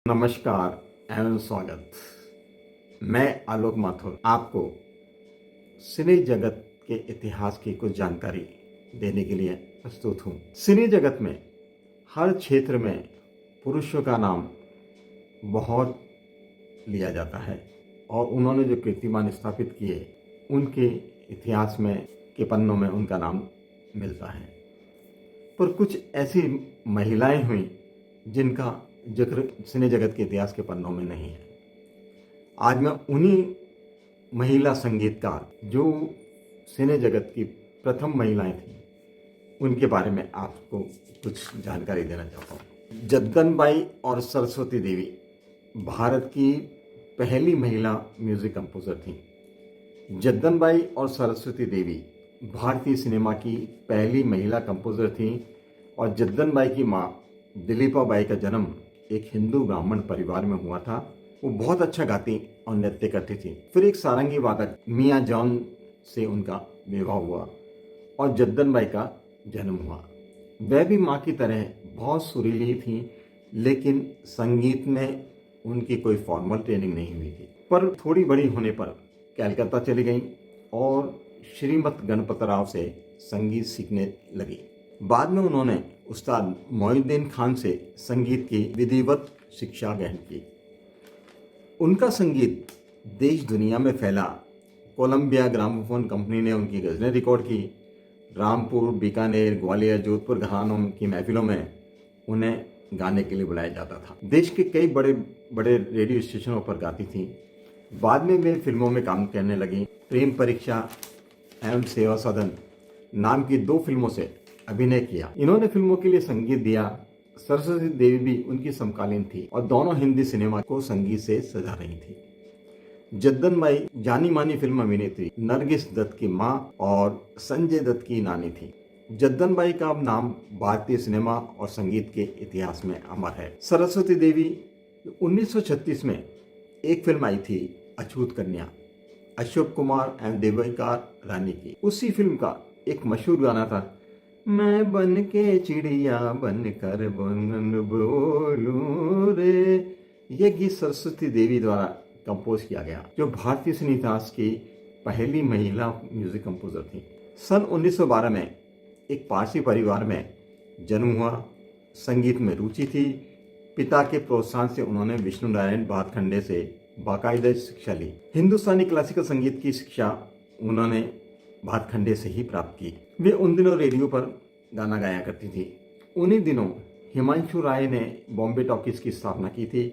नमस्कार एवं स्वागत। मैं आलोक माथुर आपको सिने जगत के इतिहास की कुछ जानकारी देने के लिए प्रस्तुत हूँ। सिने जगत में हर क्षेत्र में पुरुषों का नाम बहुत लिया जाता है और उन्होंने जो कीर्तिमान स्थापित किए उनके इतिहास में के पन्नों में उनका नाम मिलता है। पर कुछ ऐसी महिलाएं हुई जिनका जिक्र सिने जगत के इतिहास के पन्नों में नहीं है। आज मैं उन्हीं महिला संगीतकार जो सिने जगत की प्रथम महिलाएं थीं उनके बारे में आपको कुछ जानकारी देना चाहता हूँ। जद्दनबाई और सरस्वती देवी भारत की पहली महिला म्यूजिक कंपोजर थीं। जद्दनबाई और सरस्वती देवी भारतीय सिनेमा की पहली महिला कंपोजर थीं और जद्दनबाई की माँ दिलीपा बाई का जन्म एक हिंदू ब्राह्मण परिवार में हुआ था। वो बहुत अच्छा गाती और नृत्य करती थी। फिर एक सारंगी वादक मियाँ जॉन से उनका विवाह हुआ और जद्दनबाई का जन्म हुआ। वह भी माँ की तरह बहुत सुरीली थी, लेकिन संगीत में उनकी कोई फॉर्मल ट्रेनिंग नहीं हुई थी। पर थोड़ी बड़ी होने पर कलकत्ता चली गई और श्रीमत गणपतराव से संगीत सीखने लगी। बाद में उन्होंने उस्ताद मोइनुद्दीन खान से संगीत की विधिवत शिक्षा ग्रहण की। उनका संगीत देश दुनिया में फैला। कोलंबिया ग्रामोफोन कंपनी ने उनकी गज़लें रिकॉर्ड की। रामपुर, बीकानेर, ग्वालियर, जोधपुर घरानों की महफिलों में उन्हें गाने के लिए बुलाया जाता था। देश के कई बड़े बड़े रेडियो स्टेशनों पर गाती थीं। बाद में वे फिल्मों में काम करने लगी। प्रेम परीक्षा एवं सेवा सदन नाम की 2 फिल्मों से अभिनय किया। इन्होंने फिल्मों के लिए संगीत दिया। सरस्वती देवी भी उनकी समकालीन थी और दोनों हिंदी सिनेमा को संगीत से सजा रही थी। जद्दनबाई जानी मानी फिल्म अभिनेत्री नरगिस दत्त की मां और संजय दत्त की नानी थी। जद्दनबाई का नाम भारतीय सिनेमा और संगीत के इतिहास में अमर है। सरस्वती देवी 1936 में एक फिल्म आई थी अछूत कन्या, अशोक कुमार एवं देविका रानी की। उसी फिल्म का एक मशहूर गाना था, मैं बन के चिड़िया बन कर बन बोलूं रे। यह गीत सरस्वती देवी द्वारा कंपोज किया गया, जो भारतीय सिने इतिहास की पहली महिला म्यूजिक कंपोजर थी। सन 1912 में एक पारसी परिवार में जन्म हुआ। संगीत में रुचि थी। पिता के प्रोत्साहन से उन्होंने विष्णु नारायण भातखंडे से बाकायदा शिक्षा ली। हिंदुस्तानी क्लासिकल संगीत की शिक्षा उन्होंने भातखंडे से ही प्राप्त की। वे उन दिनों रेडियो पर गाना गाया करती थी। उन्हीं दिनों हिमांशु राय ने बॉम्बे टॉकीज की स्थापना की थी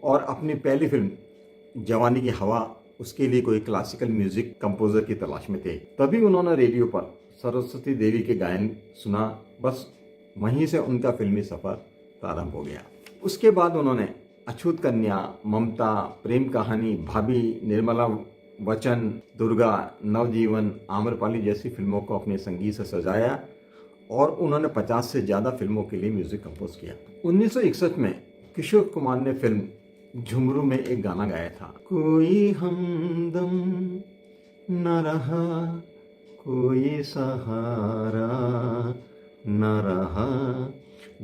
और अपनी पहली फिल्म जवानी की हवा उसके लिए कोई क्लासिकल म्यूजिक कंपोजर की तलाश में थे। तभी उन्होंने रेडियो पर सरस्वती देवी के गायन सुना। बस वहीं से उनका फिल्मी सफर प्रारंभ हो गया। उसके बाद उन्होंने अछूत कन्या, ममता, प्रेम कहानी, भाभी, निर्मला वचन, दुर्गा, नवजीवन, आम्रपाली जैसी फिल्मों को अपने संगीत से सजाया और उन्होंने 50 से ज़्यादा फिल्मों के लिए म्यूजिक कंपोज किया। 1961 में किशोर कुमार ने फिल्म झुमरू में एक गाना गाया था, कोई हमदम न रहा, कोई सहारा न रहा।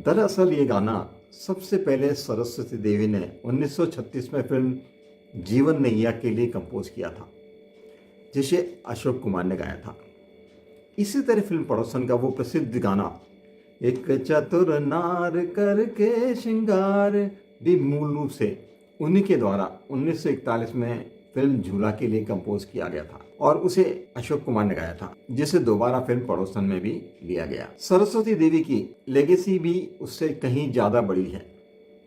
दरअसल ये गाना सबसे पहले सरस्वती देवी ने 1936 में फिल्म जीवन नैया के लिए कंपोज किया था, जिसे अशोक कुमार ने गाया था। इसी तरह फिल्म पड़ोसन का वो प्रसिद्ध गाना एक चतुर नार करके श्रृंगार भी मूल रूप से उन्हीं के द्वारा 1941 में फिल्म झूला के लिए कंपोज किया गया था और उसे अशोक कुमार ने गाया था, जिसे दोबारा फिल्म पड़ोसन में भी लिया गया। सरस्वती देवी की लेगेसी भी उससे कहीं ज्यादा बड़ी है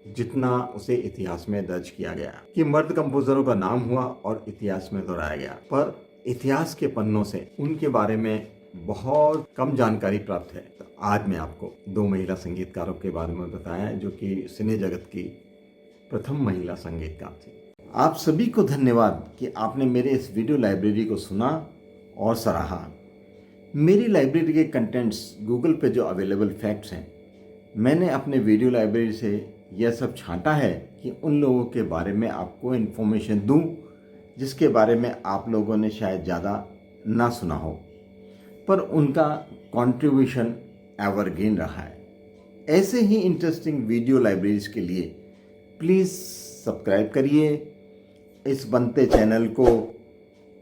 जितना उसे इतिहास में दर्ज किया गया कि मर्द कंपोजरों का नाम हुआ और इतिहास में दोहराया गया, पर इतिहास के पन्नों से उनके बारे में बहुत कम जानकारी प्राप्त है। तो आज मैं आपको 2 महिला संगीतकारों के बारे में बताया जो कि सिने जगत की प्रथम महिला संगीतकार थी। आप सभी को धन्यवाद कि आपने मेरे इस वीडियो लाइब्रेरी को सुना और सराहा। मेरी लाइब्रेरी के कंटेंट्स गूगल पे जो अवेलेबल फैक्ट्स हैं, मैंने अपने वीडियो लाइब्रेरी से यह सब छांटा है कि उन लोगों के बारे में आपको इन्फॉर्मेशन दूं जिसके बारे में आप लोगों ने शायद ज़्यादा ना सुना हो, पर उनका कंट्रीब्यूशन एवरग्रीन रहा है। ऐसे ही इंटरेस्टिंग वीडियो लाइब्रेरीज के लिए प्लीज़ सब्सक्राइब करिए इस बनते चैनल को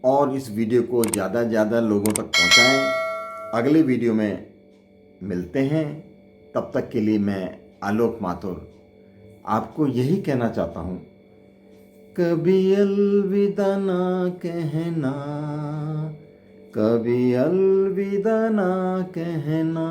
और इस वीडियो को ज़्यादा से ज़्यादा लोगों तक पहुंचाएं। अगले वीडियो में मिलते हैं, तब तक के लिए मैं आलोक माथुर आपको यही कहना चाहता हूँ, कभी अलविदा ना कहना, कभी अलविदा ना कहना।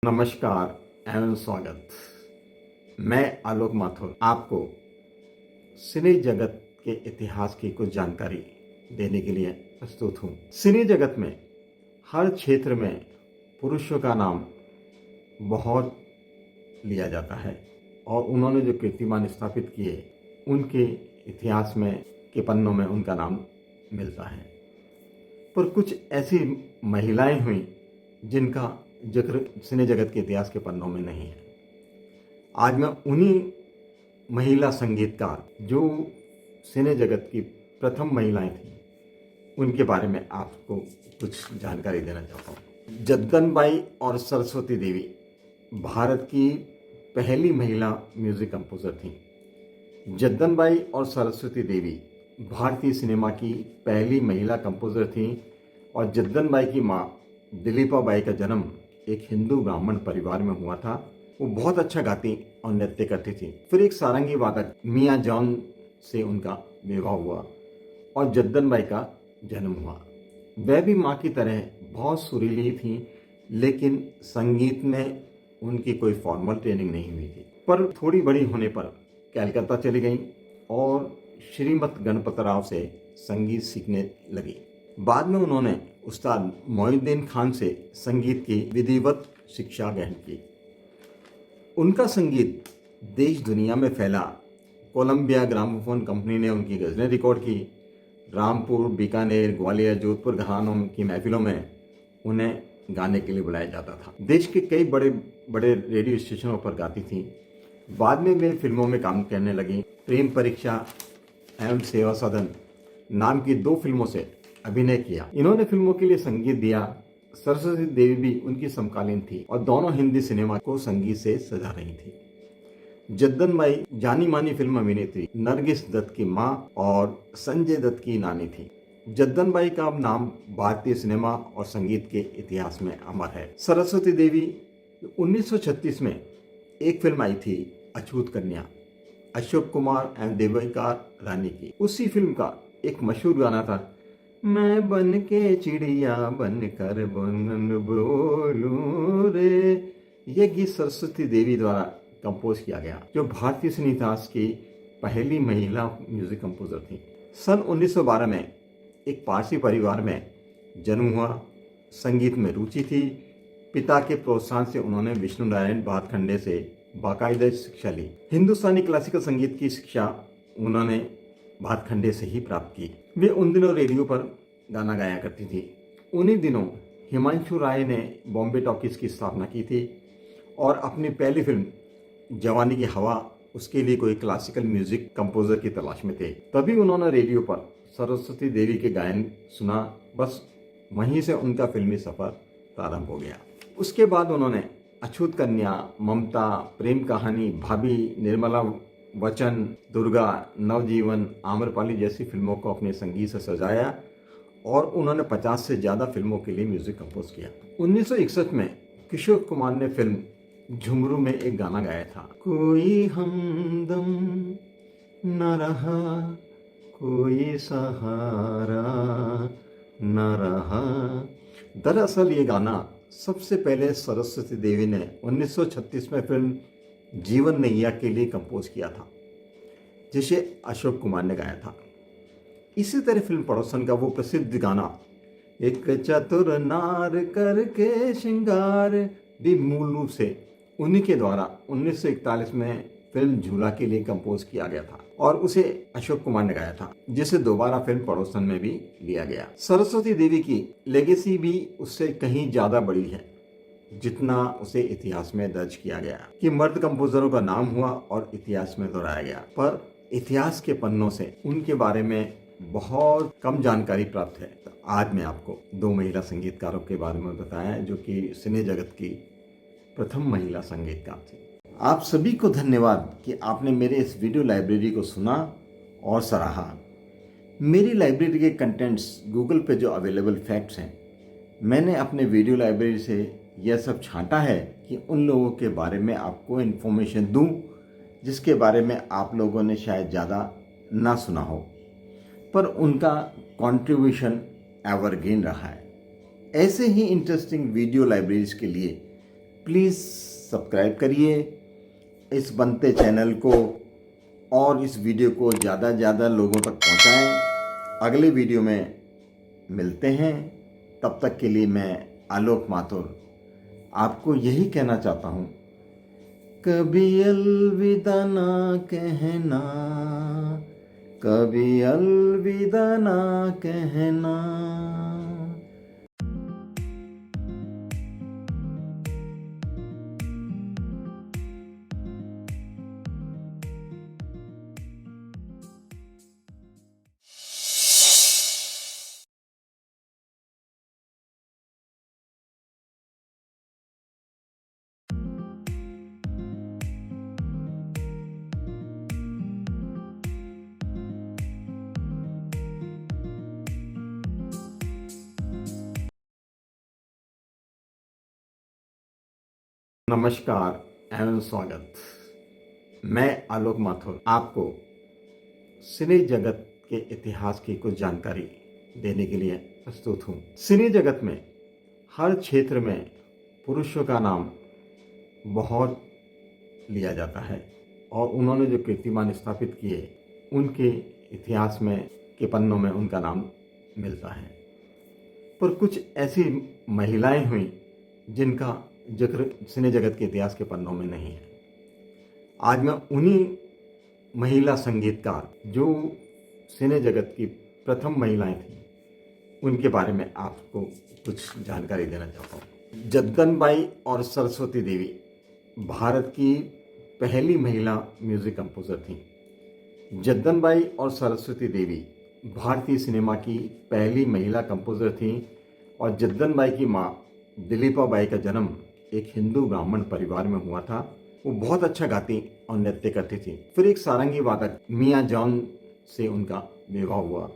नमस्कार एवं स्वागत। मैं आलोक माथुर आपको सिने जगत के इतिहास की कुछ जानकारी देने के लिए प्रस्तुत हूँ। सिने जगत में हर क्षेत्र में पुरुषों का नाम बहुत लिया जाता है और उन्होंने जो कीर्तिमान स्थापित किए उनके इतिहास में के पन्नों में उनका नाम मिलता है। पर कुछ ऐसी महिलाएं हुई जिनका जिक्र सिने जगत के इतिहास के पन्नों में नहीं है। आज मैं उन्हीं महिला संगीतकार जो सिने जगत की प्रथम महिलाएं थीं उनके बारे में आपको कुछ जानकारी देना चाहता हूँ। जद्दनबाई और सरस्वती देवी भारत की पहली महिला म्यूजिक कंपोजर थीं। जद्दनबाई और सरस्वती देवी भारतीय सिनेमा की पहली महिला कंपोजर थीं और जद्दनबाई की माँ दिलीपा बाई का जन्म एक हिंदू ब्राह्मण परिवार में हुआ था। वो बहुत अच्छा गाती और नृत्य करती थी। फिर एक सारंगी वादक मियाँ जॉन से उनका विवाह हुआ और जद्दनबाई का जन्म हुआ। वह भी माँ की तरह बहुत सुरीली थी, लेकिन संगीत में उनकी कोई फॉर्मल ट्रेनिंग नहीं हुई थी। पर थोड़ी बड़ी होने पर कलकत्ता चली गई और श्रीमत गणपतराव से संगीत सीखने लगी। बाद में उन्होंने उस्ताद मोइनुद्दीन खान से संगीत की विधिवत शिक्षा ग्रहण की। उनका संगीत देश दुनिया में फैला। कोलंबिया ग्रामोफोन कंपनी ने उनकी गज़लें रिकॉर्ड की। रामपुर, बीकानेर, ग्वालियर, जोधपुर घरानों की महफिलों में उन्हें गाने के लिए बुलाया जाता था। देश के कई बड़े बड़े रेडियो स्टेशनों पर गाती थीं। बाद में वे फिल्मों में काम करने लगी। प्रेम परीक्षा एवं सेवा सदन नाम की 2 फिल्मों से अभिनय किया। इन्होंने फिल्मों के लिए संगीत दिया। सरस्वती देवी भी उनकी समकालीन थी और दोनों हिंदी सिनेमा को संगीत से सजा रही थी। जद्दनबाई जानी मानी फिल्म अभिनेत्री नरगिस दत्त की मां और संजय दत्त की नानी थी। जद्दनबाई का नाम भारतीय सिनेमा और संगीत के इतिहास में अमर है। सरस्वती देवी 1936 में एक फिल्म आई थी अछूत कन्या, अशोक कुमार एवं देविका रानी की। उसी फिल्म का एक मशहूर गाना था, मैं बन के चिड़िया बन कर बन बोलूं रे। यह गीत सरस्वती देवी द्वारा कंपोज किया गया, जो भारतीय सिने इतिहास की पहली महिला म्यूजिक कंपोजर थी। सन 1912 में एक पारसी परिवार में जन्म हुआ। संगीत में रुचि थी। पिता के प्रोत्साहन से उन्होंने विष्णु नारायण भातखंडे से बाकायदा शिक्षा ली। हिंदुस्तानी क्लासिकल संगीत की शिक्षा उन्होंने भातखंडे से ही प्राप्त की। वे उन दिनों रेडियो पर गाना गाया करती थी। उन्हीं दिनों हिमांशु राय ने बॉम्बे टॉकीज की स्थापना की थी और अपनी पहली फिल्म जवानी की हवा, उसके लिए कोई क्लासिकल म्यूजिक कंपोजर की तलाश में थे। तभी उन्होंने रेडियो पर सरस्वती देवी के गायन सुना। बस वहीं से उनका फिल्मी सफर प्रारंभ हो गया। उसके बाद उन्होंने अछूत कन्या, ममता, प्रेम कहानी, भाभी, निर्मला वचन, दुर्गा, नवजीवन, आम्रपाली जैसी फिल्मों को अपने संगीत से सजाया और उन्होंने 50 से ज़्यादा फिल्मों के लिए म्यूजिक कंपोज किया। 1961 में किशोर कुमार ने फिल्म झुमरू में एक गाना गाया था, कोई हमदम न रहा, कोई सहारा न रहा। दरअसल ये गाना सबसे पहले सरस्वती देवी ने 1936 में फिल्म जीवन नैया के लिए कंपोज किया था, जिसे अशोक कुमार ने गाया था। इसी तरह फिल्म पड़ोसन का वो प्रसिद्ध गाना, एक चतुर नार करके श्रृंगार, भी मूल रूप से उन्हीं के द्वारा 1941 में फिल्म झूला के लिए कंपोज किया गया था और उसे अशोक कुमार ने गाया था, जिसे दोबारा फिल्म पड़ोसन में भी लिया गया। सरस्वती देवी की लेगेसी भी उससे कहीं ज्यादा बड़ी है जितना उसे इतिहास में दर्ज किया गया कि मर्द कंपोजरों का नाम हुआ और इतिहास में दोहराया गया, पर इतिहास के पन्नों से उनके बारे में बहुत कम जानकारी प्राप्त है। तो आज मैं आपको दो महिला संगीतकारों के बारे में बताया जो कि सिने जगत की प्रथम महिला संगीतकार थी। आप सभी को धन्यवाद कि आपने मेरे इस वीडियो लाइब्रेरी को सुना और सराहा। मेरी लाइब्रेरी के कंटेंट्स गूगल पे जो अवेलेबल फैक्ट्स हैं, मैंने अपने वीडियो लाइब्रेरी से यह सब छांटा है कि उन लोगों के बारे में आपको इन्फॉर्मेशन दूं जिसके बारे में आप लोगों ने शायद ज़्यादा ना सुना हो, पर उनका कंट्रीब्यूशन एवरग्रीन रहा है। ऐसे ही इंटरेस्टिंग वीडियो लाइब्रेरीज के लिए प्लीज़ सब्सक्राइब करिए इस बनते चैनल को और इस वीडियो को ज़्यादा से ज़्यादा लोगों तक पहुंचाएं। अगले वीडियो में मिलते हैं, तब तक के लिए मैं आलोक माथुर आपको यही कहना चाहता हूँ, कभी अलविदा ना कहना, कभी अलविदा ना कहना। नमस्कार एवं स्वागत। मैं आलोक माथुर आपको सिने जगत के इतिहास की कुछ जानकारी देने के लिए प्रस्तुत हूँ। सिने जगत में हर क्षेत्र में पुरुषों का नाम बहुत लिया जाता है और उन्होंने जो कीर्तिमान स्थापित किए उनके इतिहास में के पन्नों में उनका नाम मिलता है, पर कुछ ऐसी महिलाएं हुई जिनका जिक्र सिने जगत के इतिहास के पन्नों में नहीं है। आज मैं उन्हीं महिला संगीतकार जो सिने जगत की प्रथम महिलाएं थीं उनके बारे में आपको कुछ जानकारी देना चाहता हूँ। जद्दनबाई और सरस्वती देवी भारत की पहली महिला म्यूजिक कंपोजर थीं। जद्दनबाई और सरस्वती देवी भारतीय सिनेमा की पहली महिला कंपोजर थीं और जद्दनबाई की माँ दिलीपा बाई का जन्म एक हिंदू ब्राह्मण परिवार में हुआ था। वो बहुत अच्छा गाती और नृत्य करती थी। फिर एक सारंगी वादक मियाँ जॉन से उनका विवाह हुआ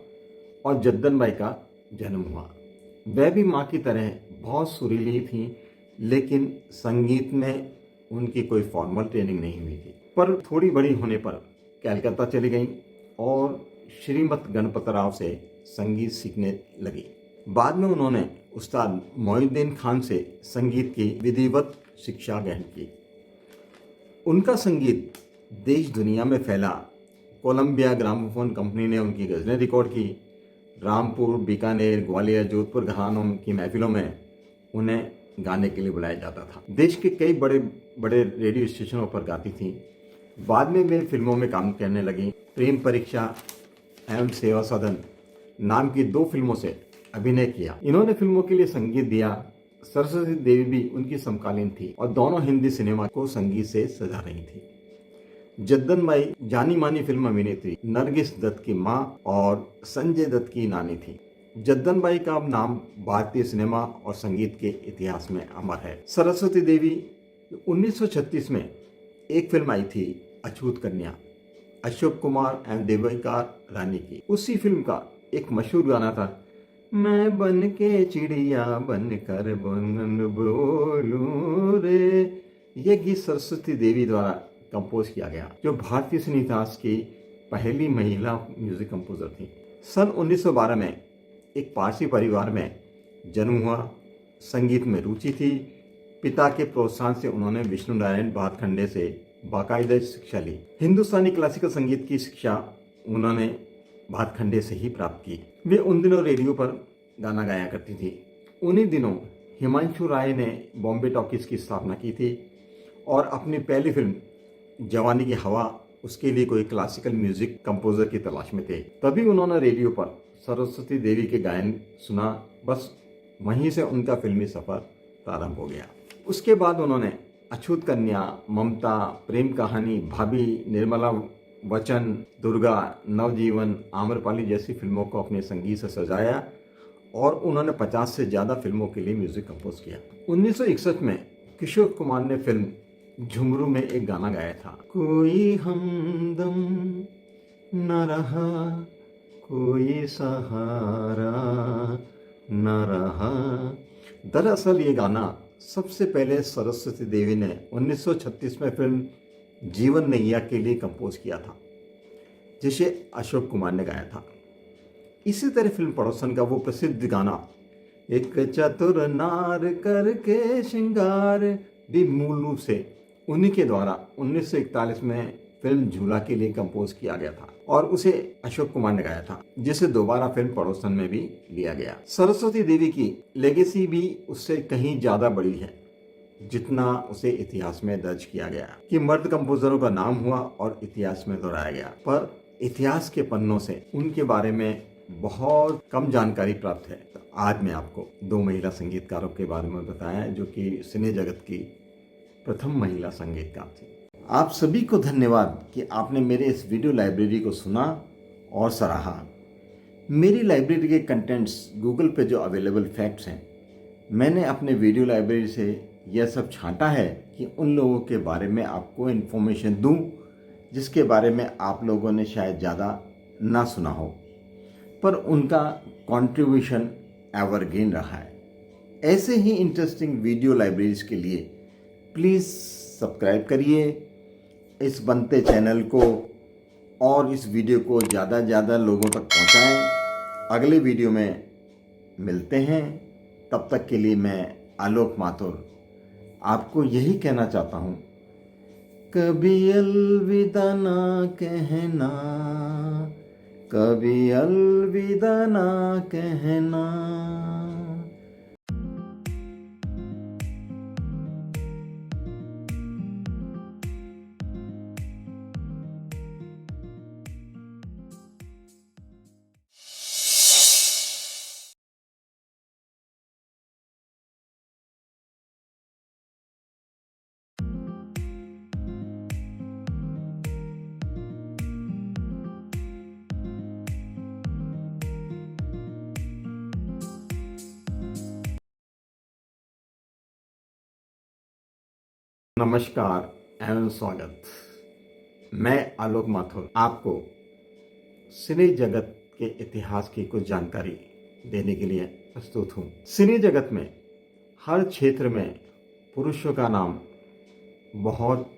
और जद्दनबाई का जन्म हुआ। वह भी माँ की तरह बहुत सुरीली थी, लेकिन संगीत में उनकी कोई फॉर्मल ट्रेनिंग नहीं हुई थी, पर थोड़ी बड़ी होने पर कलकत्ता चली गई और श्रीमत गणपत राव से संगीत सीखने लगी। बाद में उन्होंने उस्ताद मोइनुद्दीन खान से संगीत की विधिवत शिक्षा ग्रहण की। उनका संगीत देश दुनिया में फैला। कोलंबिया ग्रामोफोन कंपनी ने उनकी गज़लें रिकॉर्ड की। रामपुर, बीकानेर, ग्वालियर, जोधपुर घरानों की महफिलों में उन्हें गाने के लिए बुलाया जाता था। देश के कई बड़े बड़े रेडियो स्टेशनों पर गाती थीं। बाद में वे फिल्मों में काम करने लगी। प्रेम परीक्षा एवं सेवा सदन नाम की 2 फिल्मों से अभिनय किया। इन्होंने फिल्मों के लिए संगीत दिया। सरस्वती देवी भी उनकी समकालीन थी और दोनों हिंदी सिनेमा को संगीत से सजा रही थी। जद्दनबाई जानी मानी फिल्म अभिनेत्री नरगिस दत्त की मां और संजय दत्त की नानी थी। जद्दनबाई का नाम भारतीय सिनेमा और संगीत के इतिहास में अमर है। सरस्वती देवी 1936 में एक फिल्म आई थी अछूत कन्या, अशोक कुमार एवं देविका रानी की। उसी फिल्म का एक मशहूर गाना था, मैं बन के चिड़िया बन कर बन बोलूं रे। यह गीत सरस्वती देवी द्वारा कंपोज किया गया, जो भारतीय सिने इतिहास की पहली महिला म्यूजिक कंपोजर थी। सन 1912 में एक पारसी परिवार में जन्म हुआ। संगीत में रुचि थी। पिता के प्रोत्साहन से उन्होंने विष्णु नारायण भातखंडे से बाकायदा शिक्षा ली। हिंदुस्तानी क्लासिकल संगीत की शिक्षा उन्होंने भातखंडे से ही प्राप्त की। वे उन दिनों रेडियो पर गाना गाया करती थी। उन्हीं दिनों हिमांशु राय ने बॉम्बे टॉकीज की स्थापना की थी और अपनी पहली फिल्म जवानी की हवा उसके लिए कोई क्लासिकल म्यूजिक कंपोजर की तलाश में थे। तभी उन्होंने रेडियो पर सरस्वती देवी के गायन सुना। बस वहीं से उनका फिल्मी सफर प्रारंभ हो गया। उसके बाद उन्होंने अछूत कन्या, ममता, प्रेम कहानी, भाभी, निर्मला वचन, दुर्गा, नवजीवन, आम्रपाली जैसी फिल्मों को अपने संगीत से सजाया और उन्होंने 50 से ज़्यादा फिल्मों के लिए म्यूजिक कंपोज किया। 1961 में किशोर कुमार ने फिल्म झुमरू में एक गाना गाया था, कोई हमदम न रहा, कोई सहारा न रहा। दरअसल ये गाना सबसे पहले सरस्वती देवी ने 1936 में फिल्म जीवन नैया के लिए कंपोज किया था, जिसे अशोक कुमार ने गाया था। इसी तरह फिल्म पड़ोसन का वो प्रसिद्ध गाना एक चतुर नार करके श्रृंगार भी मूल रूप से उन्हीं के द्वारा 1941 में फिल्म झूला के लिए कंपोज किया गया था और उसे अशोक कुमार ने गाया था, जिसे दोबारा फिल्म पड़ोसन में भी लिया गया। सरस्वती देवी की लेगेसी भी उससे कहीं ज्यादा बड़ी है जितना उसे इतिहास में दर्ज किया गया कि मर्द कंपोजरों का नाम हुआ और इतिहास में दोहराया गया, पर इतिहास के पन्नों से उनके बारे में बहुत कम जानकारी प्राप्त है। तो आज मैं आपको 2 महिला संगीतकारों के बारे में बताया जो कि सिने जगत की प्रथम महिला संगीतकार थी। आप सभी को धन्यवाद कि आपने मेरे इस वीडियो लाइब्रेरी को सुना और सराहा। मेरी लाइब्रेरी के कंटेंट्स गूगल पे जो अवेलेबल फैक्ट्स हैं, मैंने अपने वीडियो लाइब्रेरी से यह सब छांटा है कि उन लोगों के बारे में आपको इन्फॉर्मेशन दूं जिसके बारे में आप लोगों ने शायद ज़्यादा ना सुना हो, पर उनका कंट्रीब्यूशन एवरग्रीन रहा है। ऐसे ही इंटरेस्टिंग वीडियो लाइब्रेरीज के लिए प्लीज़ सब्सक्राइब करिए इस बनते चैनल को और इस वीडियो को ज़्यादा से ज़्यादा लोगों तक पहुंचाएं। अगले वीडियो में मिलते हैं, तब तक के लिए मैं आलोक माथुर आपको यही कहना चाहता हूँ, कभी अलविदा ना कहना, कभी अलविदा ना कहना। नमस्कार एवं स्वागत। मैं आलोक माथुर आपको सिने जगत के इतिहास की कुछ जानकारी देने के लिए प्रस्तुत हूँ। सिने जगत में हर क्षेत्र में पुरुषों का नाम बहुत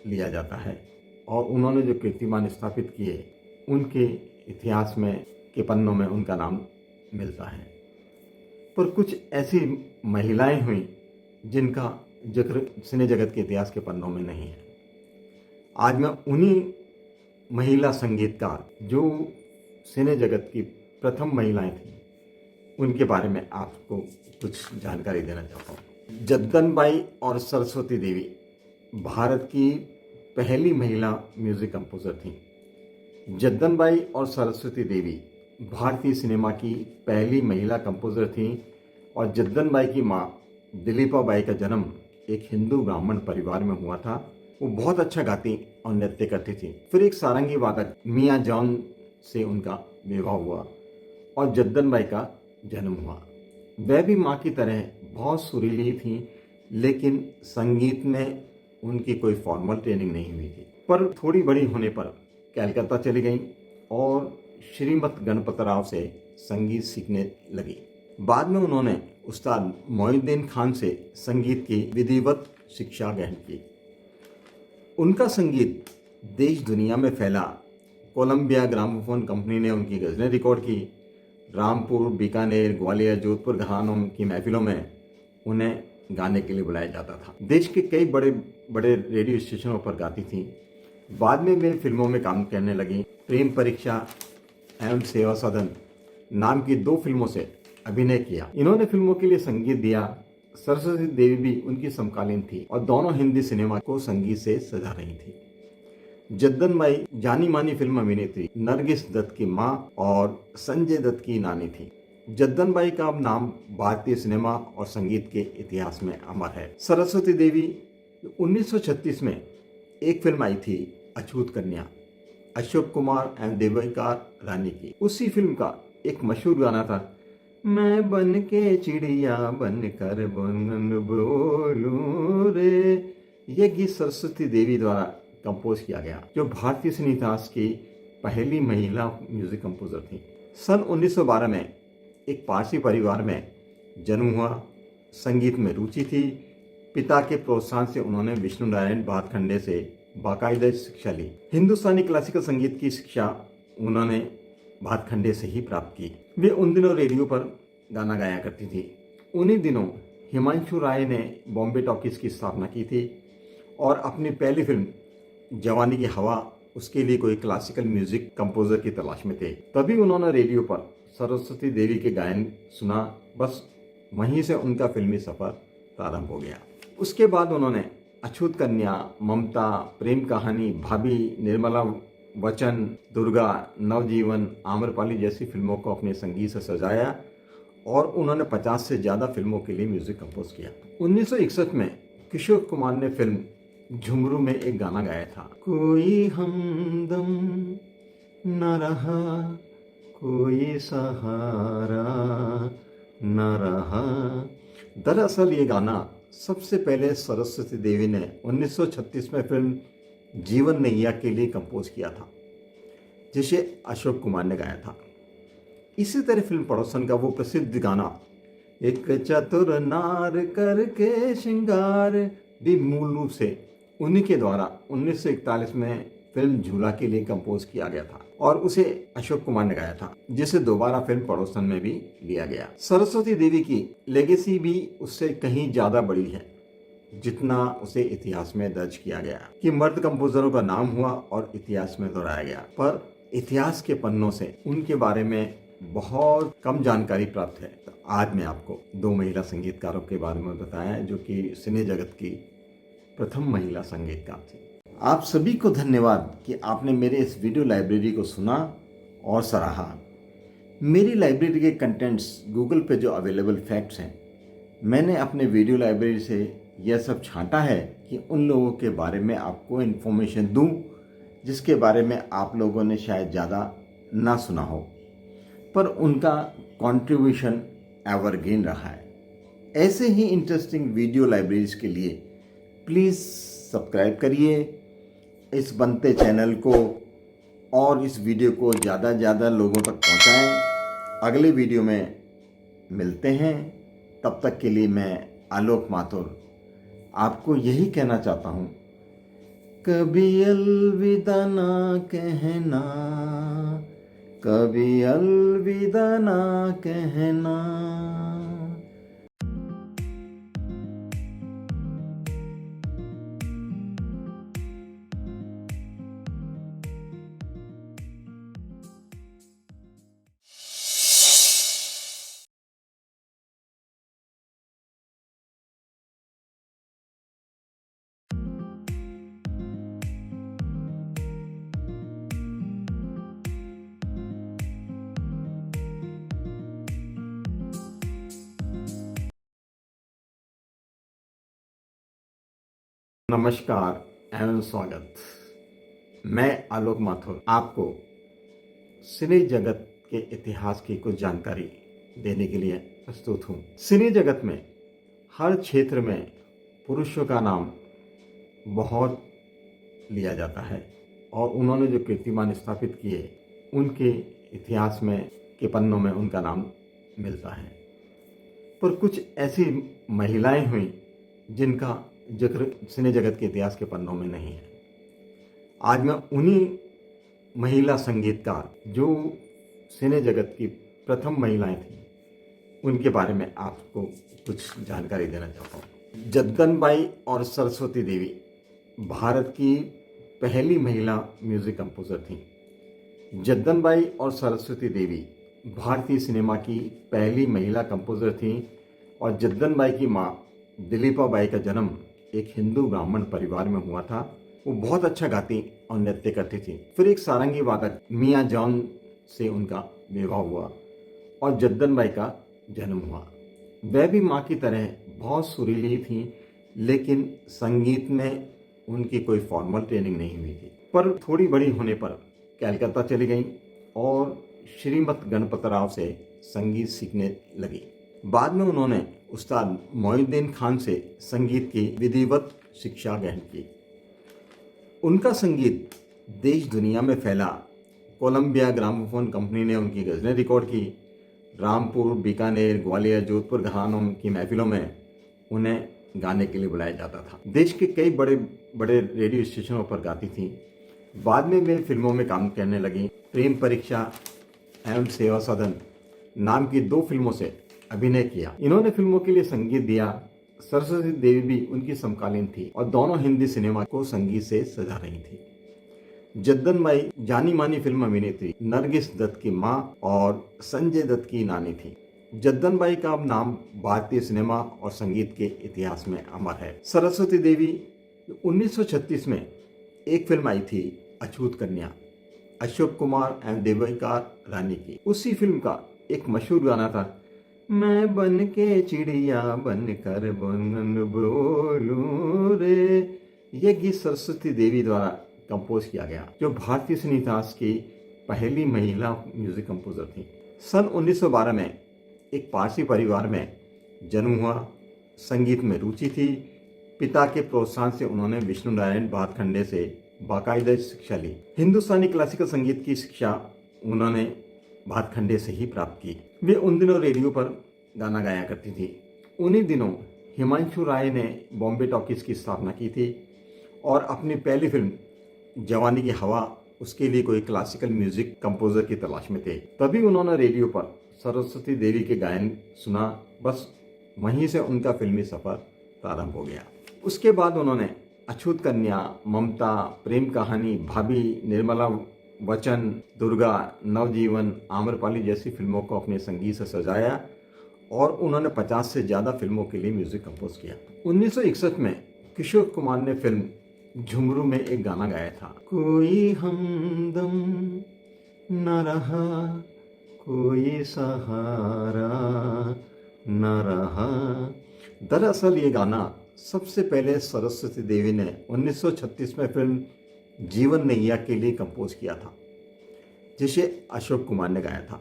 लिया जाता है और उन्होंने जो कीर्तिमान स्थापित किए उनके इतिहास में के पन्नों में उनका नाम मिलता है, पर कुछ ऐसी महिलाएं हुई जिनका जिक्र सिने जगत के इतिहास के पन्नों में नहीं है। आज मैं उन्हीं महिला संगीतकार जो सिने जगत की प्रथम महिलाएं थी उनके बारे में आपको कुछ जानकारी देना चाहता हूँ। जद्दनबाई और सरस्वती देवी भारत की पहली महिला म्यूजिक कंपोजर थी। जद्दनबाई और सरस्वती देवी भारतीय सिनेमा की पहली महिला कंपोजर थी और जद्दनबाई की माँ दिलीपा बाई का जन्म एक हिंदू ब्राह्मण परिवार में हुआ था। वो बहुत अच्छा गाती और नृत्य करती थी। फिर एक सारंगी वादक मियाँ जॉन से उनका विवाह हुआ और जद्दनबाई का जन्म हुआ। वह भी माँ की तरह बहुत सुरीली थी, लेकिन संगीत में उनकी कोई फॉर्मल ट्रेनिंग नहीं हुई थी। पर थोड़ी बड़ी होने पर कलकत्ता चली गई और श्रीमत गणपतराव से संगीत सीखने लगी। बाद में उन्होंने उस्ताद मोइनुद्दीन खान से संगीत की विधिवत शिक्षा ग्रहण की। उनका संगीत देश दुनिया में फैला। कोलंबिया ग्रामोफोन कंपनी ने उनकी गज़लें रिकॉर्ड की। रामपुर, बीकानेर, ग्वालियर, जोधपुर घरानों की महफिलों में उन्हें गाने के लिए बुलाया जाता था। देश के कई बड़े बड़े रेडियो स्टेशनों पर गाती थी। बाद में वे फिल्मों में काम करने लगी। प्रेम परीक्षा एवं सेवा सदन नाम की 2 फिल्मों से अभिनय किया। इन्होंने फिल्मों के लिए संगीत दिया। सरस्वती देवी भी उनकी समकालीन थी और दोनों हिंदी सिनेमा को संगीत से सजा रही थी। जद्दन बाई जानी मानी फिल्म अभिनेत्री नरगिस दत्त की मां और संजय दत्त की नानी थी। जद्दन बाई का नाम भारतीय सिनेमा और संगीत के इतिहास में अमर है। सरस्वती देवी 1936 में एक फिल्म आई थी अछूत कन्या, अशोक कुमार एवं देविका रानी की। उसी फिल्म का एक मशहूर गाना था, मैं बन के चिड़िया बन कर बन बोलूं रे। यह गीत सरस्वती देवी द्वारा कंपोज किया गया, जो भारतीय सिने इतिहास की पहली महिला म्यूजिक कंपोजर थी। सन 1912 में एक पारसी परिवार में जन्म हुआ। संगीत में रुचि थी। पिता के प्रोत्साहन से उन्होंने विष्णु नारायण भातखंडे से बाकायदा शिक्षा ली। हिंदुस्तानी क्लासिकल संगीत की शिक्षा उन्होंने भातखंडे से ही प्राप्त की। वे उन दिनों रेडियो पर गाना गाया करती थी। उन्हीं दिनों हिमांशु राय ने बॉम्बे टॉकीज की स्थापना की थी और अपनी पहली फिल्म जवानी की हवा, उसके लिए कोई क्लासिकल म्यूजिक कंपोजर की तलाश में थे। तभी उन्होंने रेडियो पर सरस्वती देवी के गायन सुना। बस वहीं से उनका फिल्मी सफर प्रारंभ हो गया। उसके बाद उन्होंने अछूत कन्या, ममता, प्रेम कहानी, भाभी, निर्मला वचन, दुर्गा, नवजीवन, आम्रपाली जैसी फिल्मों को अपने संगीत से सजाया और उन्होंने 50 से ज़्यादा फिल्मों के लिए म्यूजिक कंपोज किया। 1961 में किशोर कुमार ने फिल्म झुमरू में एक गाना गाया था, कोई हमदम न रहा, कोई सहारा न रहा। दरअसल ये गाना सबसे पहले सरस्वती देवी ने 1936 में फिल्म जीवन नैया के लिए कंपोज किया था, जिसे अशोक कुमार ने गाया था। इसी तरह फिल्म पड़ोसन का वो प्रसिद्ध गाना एक चतुर नार करके श्रृंगार भी मूल रूप से उन्हीं के द्वारा 1941 में फिल्म झूला के लिए कंपोज किया गया था और उसे अशोक कुमार ने गाया था, जिसे दोबारा फिल्म पड़ोसन में भी लिया गया। सरस्वती देवी की लेगेसी भी उससे कहीं ज्यादा बड़ी है, जितना उसे इतिहास में दर्ज किया गया कि मर्द कंपोजरों का नाम हुआ और इतिहास में दोहराया गया, पर इतिहास के पन्नों से उनके बारे में बहुत कम जानकारी प्राप्त है। तो आज मैं आपको दो महिला संगीतकारों के बारे में बताया जो कि सिने जगत की प्रथम महिला संगीतकार थी। आप सभी को धन्यवाद कि आपने मेरे इस वीडियो लाइब्रेरी को सुना और सराहा। मेरी लाइब्रेरी के कंटेंट्स गूगल पे जो अवेलेबल फैक्ट्स हैं, मैंने अपने वीडियो लाइब्रेरी से यह सब छांटा है कि उन लोगों के बारे में आपको इन्फॉर्मेशन दूं जिसके बारे में आप लोगों ने शायद ज़्यादा ना सुना हो, पर उनका कंट्रीब्यूशन एवरग्रीन रहा है। ऐसे ही इंटरेस्टिंग वीडियो लाइब्रेरीज के लिए प्लीज़ सब्सक्राइब करिए इस बनते चैनल को और इस वीडियो को ज़्यादा से ज़्यादा लोगों तक पहुंचाएं। अगले वीडियो में मिलते हैं, तब तक के लिए मैं आलोक माथुर आपको यही कहना चाहता हूँ, कभी अलविदा ना कहना, कभी अलविदा ना कहना। नमस्कार एवं स्वागत। मैं आलोक माथुर आपको सिने जगत के इतिहास की कुछ जानकारी देने के लिए प्रस्तुत हूँ। सिने जगत में हर क्षेत्र में पुरुषों का नाम बहुत लिया जाता है और उन्होंने जो कीर्तिमान स्थापित किए उनके इतिहास में के पन्नों में उनका नाम मिलता है, पर कुछ ऐसी महिलाएं हुई जिनका जिक्र सिने जगत के इतिहास के पन्नों में नहीं है। आज मैं उन्हीं महिला संगीतकार जो सिने जगत की प्रथम महिलाएं थी उनके बारे में आपको कुछ जानकारी देना चाहता हूँ। जद्दन बाई और सरस्वती देवी भारत की पहली महिला म्यूजिक कंपोजर थी। जद्दन बाई और सरस्वती देवी भारतीय सिनेमा की पहली महिला कंपोजर थी और जद्दन बाई की माँ दिलीपा बाई का जन्म एक हिंदू ब्राह्मण परिवार में हुआ था। वो बहुत अच्छा गाती और नृत्य करती थी। फिर एक सारंगी वादक मियाँ जॉन से उनका विवाह हुआ और जद्दन बाई का जन्म हुआ। वह भी माँ की तरह बहुत सुरीली थी, लेकिन संगीत में उनकी कोई फॉर्मल ट्रेनिंग नहीं हुई थी। पर थोड़ी बड़ी होने पर कलकत्ता चली गई और श्रीमत गणपत राव से संगीत सीखने लगी। बाद में उन्होंने उस्ताद मोइनुद्दीन खान से संगीत की विधिवत शिक्षा ग्रहण की। उनका संगीत देश दुनिया में फैला। कोलंबिया ग्रामोफोन कंपनी ने उनकी गज़लें रिकॉर्ड की। रामपुर, बीकानेर, ग्वालियर, जोधपुर घरानों की महफिलों में उन्हें गाने के लिए बुलाया जाता था। देश के कई बड़े बड़े रेडियो स्टेशनों पर गाती थी। बाद में वे फिल्मों में काम करने लगी। प्रेम परीक्षा एवं सेवा सदन नाम की 2 फिल्मों से अभिनय किया। इन्होंने फिल्मों के लिए संगीत दिया। सरस्वती देवी भी उनकी समकालीन थी और दोनों हिंदी सिनेमा को संगीत से सजा रही थी। जद्दन बाई जानी मानी फिल्म अभिनेत्री नरगिस दत्त की मां और संजय दत्त की नानी थी। जद्दन बाई का नाम भारतीय सिनेमा और संगीत के इतिहास में अमर है। सरस्वती देवी 1936 में एक फिल्म आई थी अछूत कन्या, अशोक कुमार एवं देविका रानी की। उसी फिल्म का एक मशहूर गाना था, मैं बन के चिड़िया बन कर बन बोलूं रे। यह गीत सरस्वती देवी द्वारा कंपोज किया गया, जो भारतीय सिने इतिहास की पहली महिला म्यूजिक कंपोजर थी। सन 1912 में एक पारसी परिवार में जन्म हुआ। संगीत में रुचि थी। पिता के प्रोत्साहन से उन्होंने विष्णु नारायण भातखंडे से बाकायदा शिक्षा ली। हिंदुस्तानी क्लासिकल संगीत की शिक्षा उन्होंने भातखंडे से ही प्राप्त की। वे उन दिनों रेडियो पर गाना गाया करती थी। उन्हीं दिनों हिमांशु राय ने बॉम्बे टॉकीज की स्थापना की थी और अपनी पहली फिल्म जवानी की हवा, उसके लिए कोई क्लासिकल म्यूजिक कंपोजर की तलाश में थे। तभी उन्होंने रेडियो पर सरस्वती देवी के गायन सुना। बस वहीं से उनका फिल्मी सफर प्रारंभ हो गया। उसके बाद उन्होंने अछूत कन्या, ममता, प्रेम कहानी, भाभी, निर्मला वचन, दुर्गा, नवजीवन, आम्रपाली जैसी फिल्मों को अपने संगीत से सजाया और उन्होंने 50 से ज़्यादा फिल्मों के लिए म्यूजिक कंपोज किया। 1961 में किशोर कुमार ने फिल्म झुमरू में एक गाना गाया था, कोई हमदम न रहा, कोई सहारा न रहा। दरअसल ये गाना सबसे पहले सरस्वती देवी ने 1936 में फिल्म जीवन नैया के लिए कंपोज किया था, जिसे अशोक कुमार ने गाया था।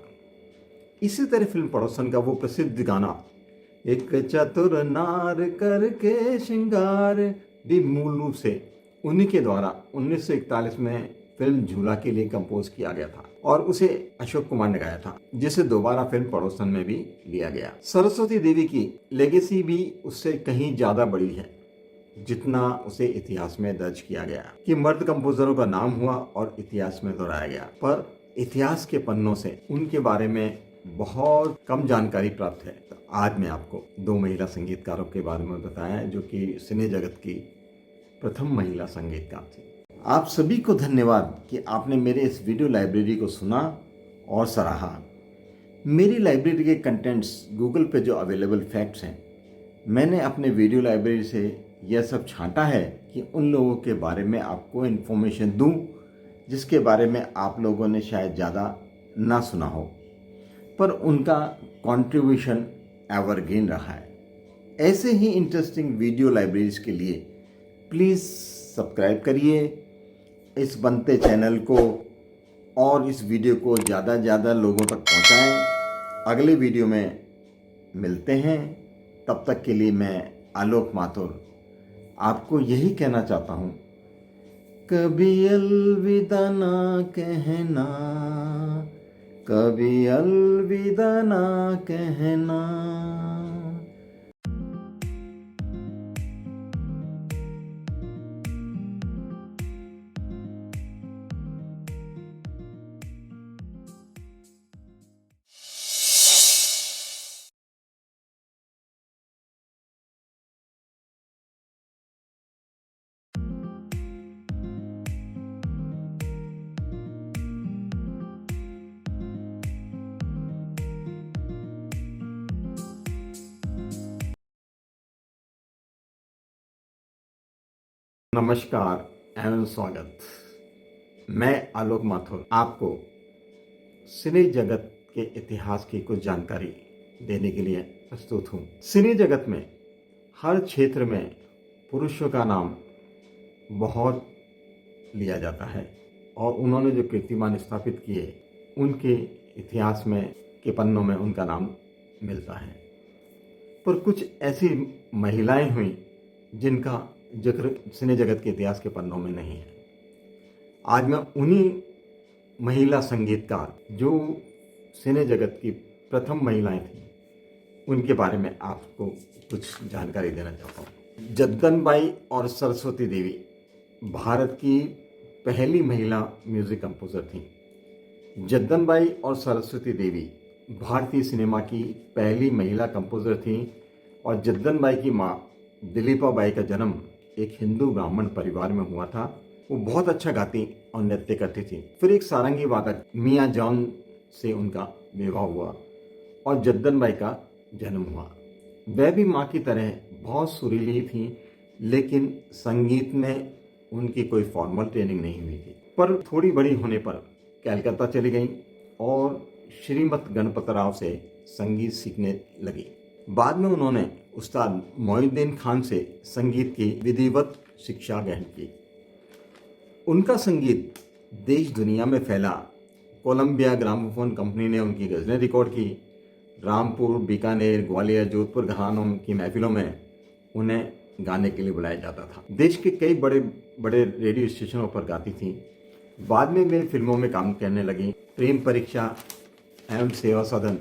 इसी तरह फिल्म पड़ोसन का वो प्रसिद्ध गाना एक चतुर नार करके श्रृंगार भी मूल रूप से उन्हीं के द्वारा 1941 में फिल्म झूला के लिए कंपोज किया गया था और उसे अशोक कुमार ने गाया था, जिसे दोबारा फिल्म पड़ोसन में भी लिया गया। सरस्वती देवी की लेगेसी भी उससे कहीं ज्यादा बड़ी है, जितना उसे इतिहास में दर्ज किया गया कि मर्द कंपोजरों का नाम हुआ और इतिहास में दोहराया गया, पर इतिहास के पन्नों से उनके बारे में बहुत कम जानकारी प्राप्त है। तो आज मैं आपको 2 महिला संगीतकारों के बारे में बताया जो कि सिने जगत की प्रथम महिला संगीतकार थी। आप सभी को धन्यवाद कि आपने मेरे इस वीडियो लाइब्रेरी को सुना और सराहा। मेरी लाइब्रेरी के कंटेंट्स गूगल पे जो अवेलेबल फैक्ट्स हैं, मैंने अपने वीडियो लाइब्रेरी से यह सब छांटा है कि उन लोगों के बारे में आपको इन्फॉर्मेशन दूं जिसके बारे में आप लोगों ने शायद ज़्यादा ना सुना हो, पर उनका कंट्रीब्यूशन एवरग्रीन रहा है। ऐसे ही इंटरेस्टिंग वीडियो लाइब्रेरीज के लिए प्लीज़ सब्सक्राइब करिए इस बनते चैनल को और इस वीडियो को ज़्यादा से ज़्यादा लोगों तक पहुंचाएं। अगले वीडियो में मिलते हैं। तब तक के लिए मैं आलोक माथुर आपको यही कहना चाहता हूँ, कभी अलविदा ना कहना, कभी अलविदा ना कहना। नमस्कार एवं स्वागत। मैं आलोक माथुर आपको सिने जगत के इतिहास की कुछ जानकारी देने के लिए प्रस्तुत हूँ। सिने जगत में हर क्षेत्र में पुरुषों का नाम बहुत लिया जाता है और उन्होंने जो कीर्तिमान स्थापित किए उनके इतिहास में के पन्नों में उनका नाम मिलता है। पर कुछ ऐसी महिलाएं हुई जिनका जिक्र सिने जगत के इतिहास के पन्नों में नहीं है। आज मैं उन्हीं महिला संगीतकार जो सिने जगत की प्रथम महिलाएं थीं उनके बारे में आपको कुछ जानकारी देना चाहता हूँ। जद्दनबाई और सरस्वती देवी भारत की पहली महिला म्यूजिक कंपोजर थीं। जद्दनबाई और सरस्वती देवी भारतीय सिनेमा की पहली महिला कंपोजर थीं और जद्दनबाई की माँ दिलीपा बाई का जन्म एक हिंदू ब्राह्मण परिवार में हुआ था। वो बहुत अच्छा गाती और नृत्य करती थी। फिर एक सारंगी वादक मियाँ जॉन से उनका विवाह हुआ और जद्दनबाई का जन्म हुआ। वह भी माँ की तरह बहुत सुरीली थी, लेकिन संगीत में उनकी कोई फॉर्मल ट्रेनिंग नहीं हुई थी। पर थोड़ी बड़ी होने पर कलकत्ता चली गई और श्रीमत गणपतराव से संगीत सीखने लगी। बाद में उन्होंने उस्ताद मोइनुद्दीन खान से संगीत की विधिवत शिक्षा ग्रहण की। उनका संगीत देश दुनिया में फैला। कोलंबिया ग्रामोफोन कंपनी ने उनकी गज़लें रिकॉर्ड की। रामपुर, बीकानेर, ग्वालियर, जोधपुर घरानों की महफिलों में उन्हें गाने के लिए बुलाया जाता था। देश के कई बड़े बड़े रेडियो स्टेशनों पर गाती थीं। बाद में वे फिल्मों में काम करने लगी। प्रेम परीक्षा एवं सेवा सदन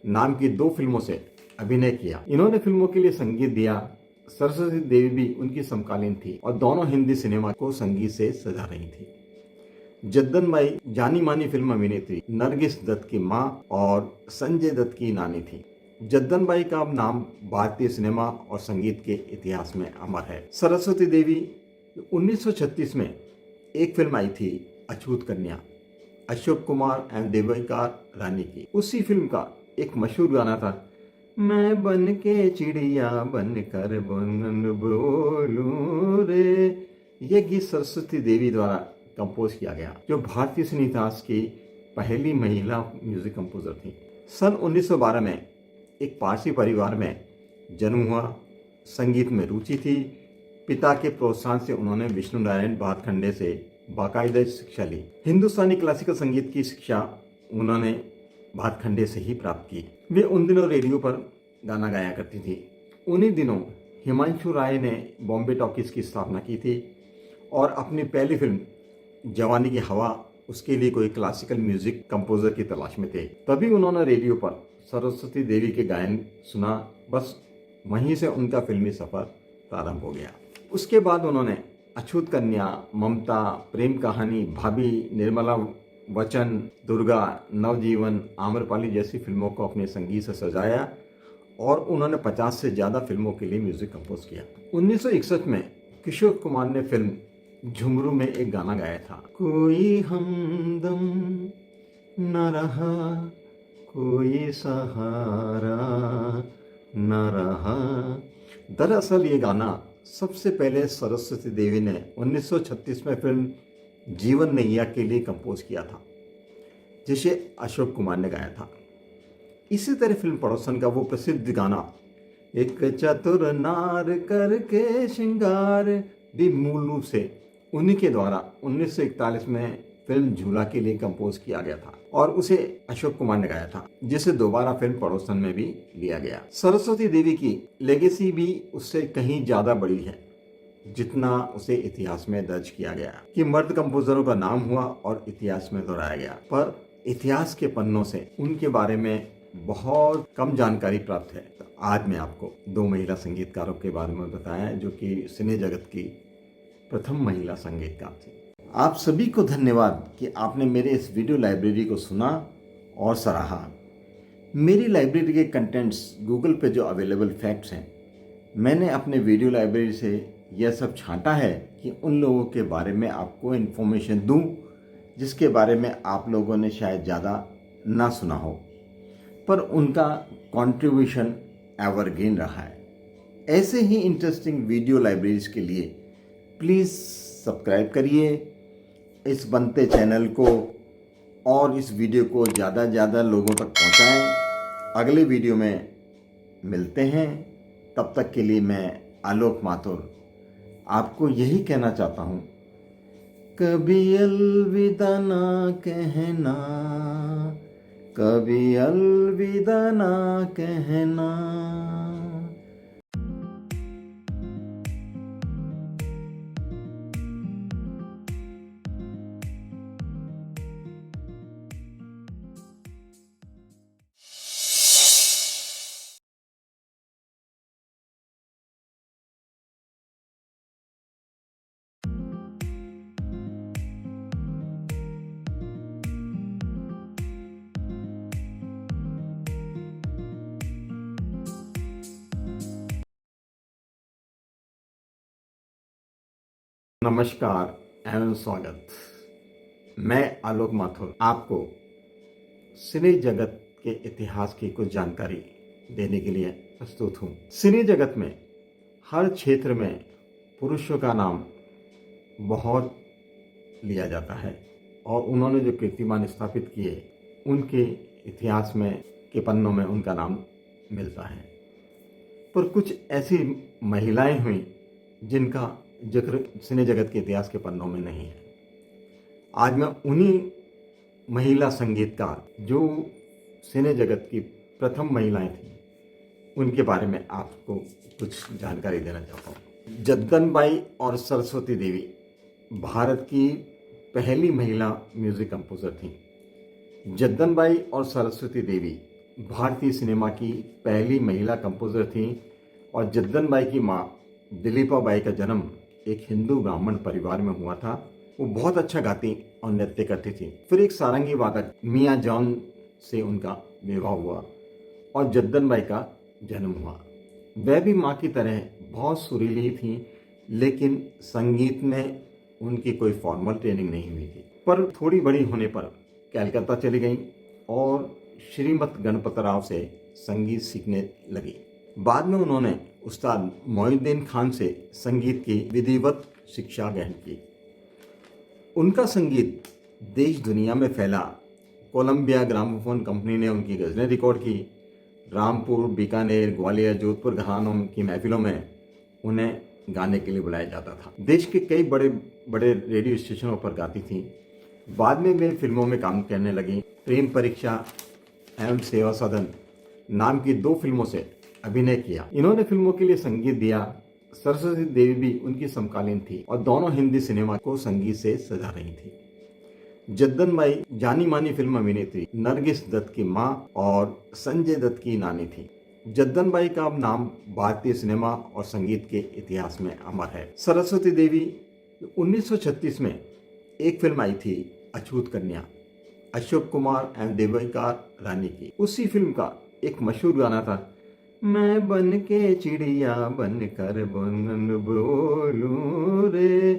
नाम की 2 फिल्मों से अभिनय किया। इन्होंने फिल्मों के लिए संगीत दिया। सरस्वती देवी भी उनकी समकालीन थी और दोनों हिंदी सिनेमा को संगीत से सजा रही थी। जद्दनबाई जानी मानी फिल्म अभिनेत्री नरगिस दत्त की मां और संजय दत्त की नानी थी। जद्दनबाई का नाम भारतीय सिनेमा और संगीत के इतिहास में अमर है। सरस्वती देवी 1936 में एक फिल्म आई थी अछूत कन्या, अशोक कुमार एवं देविका रानी की। उसी फिल्म का एक मशहूर गाना था, मैं बन के चिड़िया बन कर बन बोलूं रे। यह गीत सरस्वती देवी द्वारा कंपोज किया गया, जो भारतीय सिने इतिहास की पहली महिला म्यूजिक कंपोजर थी। सन 1912 में एक पारसी परिवार में जन्म हुआ। संगीत में रुचि थी। पिता के प्रोत्साहन से उन्होंने विष्णु नारायण भातखंडे से बाकायदा शिक्षा ली। हिंदुस्तानी क्लासिकल संगीत की शिक्षा उन्होंने भातखंडे से ही प्राप्त की। वे उन दिनों रेडियो पर गाना गाया करती थी। उन्हीं दिनों हिमांशु राय ने बॉम्बे टॉकीज की स्थापना की थी और अपनी पहली फिल्म जवानी की हवा, उसके लिए कोई क्लासिकल म्यूजिक कंपोजर की तलाश में थे। तभी उन्होंने रेडियो पर सरस्वती देवी के गायन सुना। बस वहीं से उनका फिल्मी सफर प्रारंभ हो गया। उसके बाद उन्होंने अछूत कन्या, ममता, प्रेम कहानी, भाभी, निर्मला वचन, दुर्गा, नवजीवन, आम्रपाली जैसी फिल्मों को अपने संगीत से सजाया और उन्होंने 50 से ज़्यादा फिल्मों के लिए म्यूजिक कंपोज किया। 1961 में किशोर कुमार ने फिल्म झुमरू में एक गाना गाया था, कोई हमदम न रहा, कोई सहारा न रहा। दरअसल ये गाना सबसे पहले सरस्वती देवी ने 1936 में फिल्म जीवन नैया के लिए कंपोज किया था, जिसे अशोक कुमार ने गाया था। इसी तरह फिल्म पड़ोसन का वो प्रसिद्ध गाना एक चतुर नार करके श्रृंगार भी मूल रूप से उन्हीं के द्वारा 1941 में फिल्म झूला के लिए कंपोज किया गया था और उसे अशोक कुमार ने गाया था, जिसे दोबारा फिल्म पड़ोसन में भी लिया गया। सरस्वती देवी की लेगेसी भी उससे कहीं ज्यादा बड़ी है, जितना उसे इतिहास में दर्ज किया गया कि मर्द कंपोजरों का नाम हुआ और इतिहास में दोहराया गया, पर इतिहास के पन्नों से उनके बारे में बहुत कम जानकारी प्राप्त है। तो आज मैं आपको 2 महिला संगीतकारों के बारे में बताया जो कि सिने जगत की प्रथम महिला संगीतकार थी। आप सभी को धन्यवाद कि आपने मेरे इस वीडियो लाइब्रेरी को सुना और सराहा। मेरी लाइब्रेरी के कंटेंट्स गूगल पे जो अवेलेबल फैक्ट्स हैं, मैंने अपने वीडियो लाइब्रेरी से यह सब छांटा है कि उन लोगों के बारे में आपको इन्फॉर्मेशन दूं जिसके बारे में आप लोगों ने शायद ज़्यादा ना सुना हो, पर उनका कंट्रीब्यूशन एवरग्रीन रहा है। ऐसे ही इंटरेस्टिंग वीडियो लाइब्रेरीज के लिए प्लीज़ सब्सक्राइब करिए इस बनते चैनल को और इस वीडियो को ज़्यादा से ज़्यादा लोगों तक पहुंचाएं। अगले वीडियो में मिलते हैं, तब तक के लिए मैं आलोक माथुर आपको यही कहना चाहता हूँ, कभी अलविदा ना कहना, कभी अलविदा ना कहना। नमस्कार एवं स्वागत। मैं आलोक माथुर आपको सिने जगत के इतिहास की कुछ जानकारी देने के लिए प्रस्तुत हूँ। सिने जगत में हर क्षेत्र में पुरुषों का नाम बहुत लिया जाता है और उन्होंने जो कीर्तिमान स्थापित किए उनके इतिहास में के पन्नों में उनका नाम मिलता है। पर कुछ ऐसी महिलाएं हुई जिनका जिक्र सिने जगत के इतिहास के पन्नों में नहीं है। आज मैं उन्हीं महिला संगीतकार जो सिने जगत की प्रथम महिलाएं थीं उनके बारे में आपको कुछ जानकारी देना चाहता हूँ। जद्दनबाई और सरस्वती देवी भारत की पहली महिला म्यूजिक कंपोजर थीं। जद्दनबाई और सरस्वती देवी भारतीय सिनेमा की पहली महिला कंपोजर थीं और जद्दनबाई की माँ दिलीपा बाई का जन्म एक हिंदू ब्राह्मण परिवार में हुआ था। वो बहुत अच्छा गाती और नृत्य करती थी। फिर एक सारंगी वादक मियाँ जॉन से उनका विवाह हुआ और जद्दनबाई का जन्म हुआ। वह भी माँ की तरह बहुत सुरीली थी, लेकिन संगीत में उनकी कोई फॉर्मल ट्रेनिंग नहीं हुई थी। पर थोड़ी बड़ी होने पर कलकत्ता चली गई और श्रीमत गणपतराव से संगीत सीखने लगी। बाद में उन्होंने उस्ताद मोइनुद्दीन खान से संगीत की विधिवत शिक्षा ग्रहण की। उनका संगीत देश दुनिया में फैला। कोलंबिया ग्रामोफोन कंपनी ने उनकी गज़लें रिकॉर्ड की। रामपुर, बीकानेर, ग्वालियर, जोधपुर घरानों की महफिलों में उन्हें गाने के लिए बुलाया जाता था। देश के कई बड़े बड़े रेडियो स्टेशनों पर गाती थीं। बाद में वे फिल्मों में काम करने लगी। प्रेम परीक्षा एवं सेवा सदन नाम की 2 फिल्मों से अभिनय किया। इन्होंने फिल्मों के लिए संगीत दिया। सरस्वती देवी भी उनकी समकालीन थी और दोनों हिंदी सिनेमा को संगीत से सजा रही थी। जद्दनबाई जानी मानी फिल्म अभिनेत्री नरगिस दत्त की मां और संजय दत्त की नानी थी। जद्दनबाई का नाम भारतीय सिनेमा और संगीत के इतिहास में अमर है। सरस्वती देवी 1936 में एक फिल्म आई थी अछूत कन्या, अशोक कुमार एवं देविका रानी की। उसी फिल्म का एक मशहूर गाना था, मैं बन के चिड़िया बन कर बन बोलूं रे।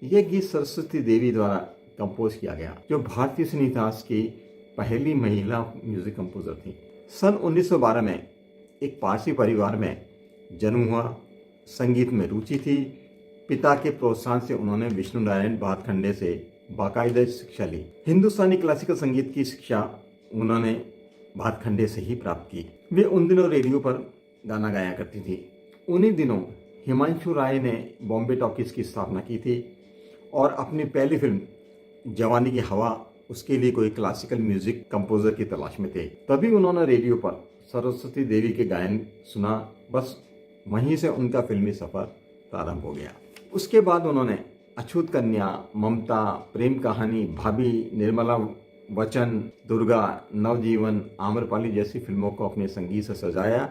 यह गीत सरस्वती देवी द्वारा कंपोज किया गया, जो भारतीय सिने इतिहास की पहली महिला म्यूजिक कंपोजर थी। सन 1912 में एक पारसी परिवार में जन्म हुआ। संगीत में रुचि थी। पिता के प्रोत्साहन से उन्होंने विष्णु नारायण भातखंडे से बाकायदा शिक्षा ली। हिंदुस्तानी क्लासिकल संगीत की शिक्षा उन्होंने भातखंडे से ही प्राप्त की। वे उन दिनों रेडियो पर गाना गाया करती थी। उन्हीं दिनों हिमांशु राय ने बॉम्बे टॉकीज की स्थापना की थी और अपनी पहली फिल्म जवानी की हवा, उसके लिए कोई क्लासिकल म्यूजिक कंपोजर की तलाश में थे। तभी उन्होंने रेडियो पर सरस्वती देवी के गायन सुना। बस वहीं से उनका फिल्मी सफर प्रारंभ हो गया। उसके बाद उन्होंने अछूत कन्या, ममता, प्रेम कहानी, भाभी, निर्मला वचन, दुर्गा, नवजीवन, आम्रपाली जैसी फिल्मों को अपने संगीत से सजाया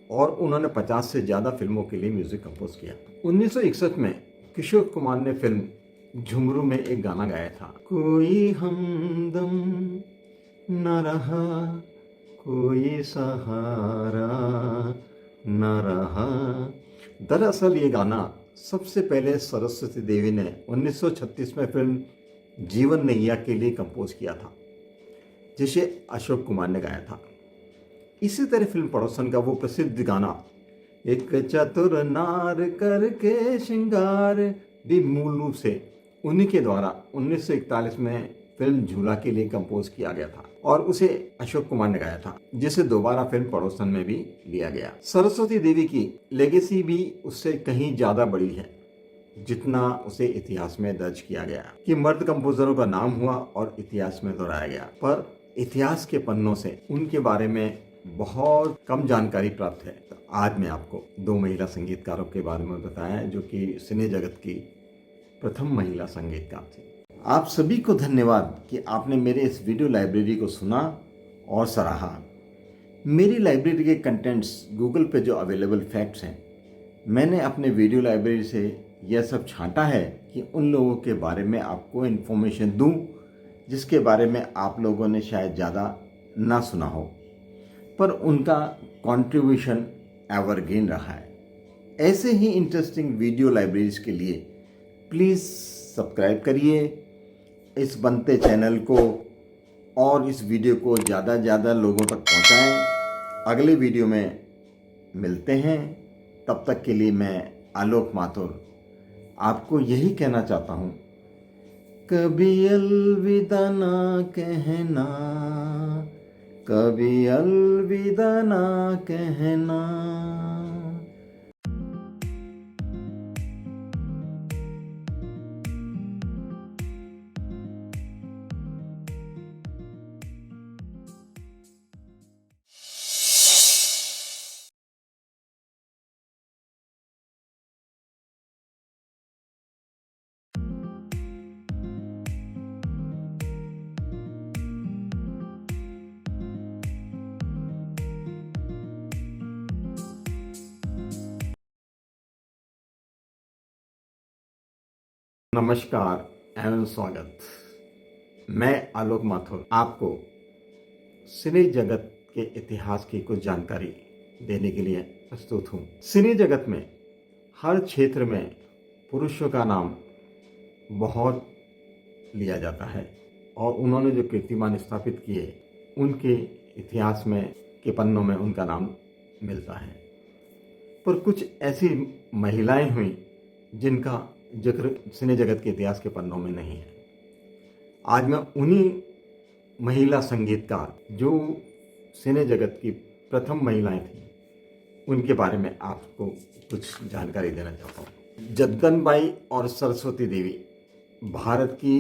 और उन्होंने 50 से ज़्यादा फिल्मों के लिए म्यूजिक कंपोज किया। 1961 में किशोर कुमार ने फिल्म झुमरू में एक गाना गाया था, कोई हमदम न रहा, कोई सहारा न रहा। दरअसल ये गाना सबसे पहले सरस्वती देवी ने 1936 में फिल्म जीवन नैया के लिए कंपोज किया था, जिसे अशोक कुमार ने गाया था। इसी तरह फिल्म पड़ोसन का वो प्रसिद्ध गाना, एक चतुर नार करके श्रृंगार भी मूल रूप से उन्हीं के द्वारा 1941 में फिल्म झूला के लिए कंपोज किया गया था और उसे अशोक कुमार ने गाया था, जिसे दोबारा फिल्म पड़ोसन में भी लिया गया। सरस्वती देवी की लेगेसी भी उससे कहीं ज्यादा बड़ी है जितना उसे इतिहास में दर्ज किया गया कि मर्द कंपोजरों का नाम हुआ और इतिहास में दोहराया गया, पर इतिहास के पन्नों से उनके बारे में बहुत कम जानकारी प्राप्त है। तो आज मैं आपको दो महिला संगीतकारों के बारे में बताया जो कि सिने जगत की प्रथम महिला संगीतकार थी। आप सभी को धन्यवाद कि आपने मेरे इस वीडियो लाइब्रेरी को सुना और सराहा। मेरी लाइब्रेरी के कंटेंट्स गूगल पे जो अवेलेबल फैक्ट्स हैं, मैंने अपने वीडियो लाइब्रेरी से यह सब छांटा है कि उन लोगों के बारे में आपको इन्फॉर्मेशन दूं जिसके बारे में आप लोगों ने शायद ज़्यादा ना सुना हो, पर उनका कंट्रीब्यूशन एवरग्रीन रहा है। ऐसे ही इंटरेस्टिंग वीडियो लाइब्रेरीज के लिए प्लीज़ सब्सक्राइब करिए इस बनते चैनल को और इस वीडियो को ज़्यादा से ज़्यादा लोगों तक पहुंचाएं। अगले वीडियो में मिलते हैं, तब तक के लिए मैं आलोक माथुर आपको यही कहना चाहता हूँ, कभी अलविदा ना कहना, कभी अलविदा ना कहना। नमस्कार एवं स्वागत। मैं आलोक माथुर आपको सिने जगत के इतिहास की कुछ जानकारी देने के लिए प्रस्तुत हूँ। सिने जगत में हर क्षेत्र में पुरुषों का नाम बहुत लिया जाता है और उन्होंने जो कीर्तिमान स्थापित किए उनके इतिहास में के पन्नों में उनका नाम मिलता है, पर कुछ ऐसी महिलाएं हुई जिनका जिक्र सिने जगत के इतिहास के पन्नों में नहीं है। आज मैं उन्हीं महिला संगीतकार जो सिने जगत की प्रथम महिलाएं थीं उनके बारे में आपको कुछ जानकारी देना चाहता हूँ। जद्दनबाई और सरस्वती देवी भारत की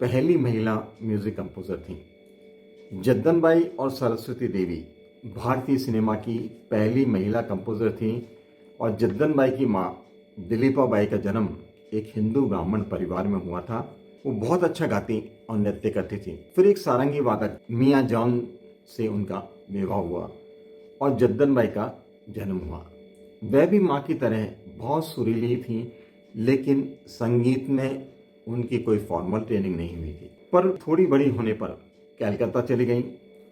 पहली महिला म्यूजिक कंपोजर थीं। जद्दनबाई और सरस्वती देवी भारतीय सिनेमा की पहली महिला कंपोजर थीं और जद्दनबाई की माँ दिलीपा बाई का जन्म एक हिंदू ब्राह्मण परिवार में हुआ था। वो बहुत अच्छा गाती और नृत्य करती थी। फिर एक सारंगी वादक मियाँ जॉन से उनका विवाह हुआ और जद्दनबाई का जन्म हुआ। वह भी माँ की तरह बहुत सुरीली थी, लेकिन संगीत में उनकी कोई फॉर्मल ट्रेनिंग नहीं हुई थी। पर थोड़ी बड़ी होने पर कलकत्ता चली गई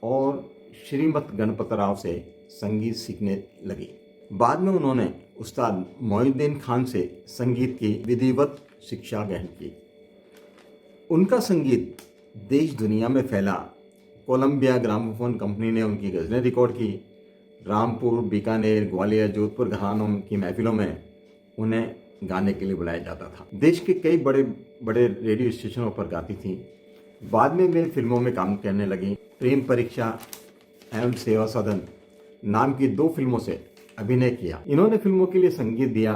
और श्रीमत गणपतराव से संगीत सीखने लगी। बाद में उन्होंने उस्ताद मोइनुद्दीन खान से संगीत की विधिवत शिक्षा ग्रहण की। उनका संगीत देश दुनिया में फैला। कोलंबिया ग्रामोफोन कंपनी ने उनकी गज़लें रिकॉर्ड की। रामपुर, बीकानेर, ग्वालियर, जोधपुर घरानों की महफिलों में उन्हें गाने के लिए बुलाया जाता था। देश के कई बड़े बड़े रेडियो स्टेशनों पर गाती थीं। बाद में वे फिल्मों में काम करने लगी। प्रेम परीक्षा एवं सेवा सदन नाम की 2 फिल्मों से अभिनय किया। इन्होंने फिल्मों के लिए संगीत दिया।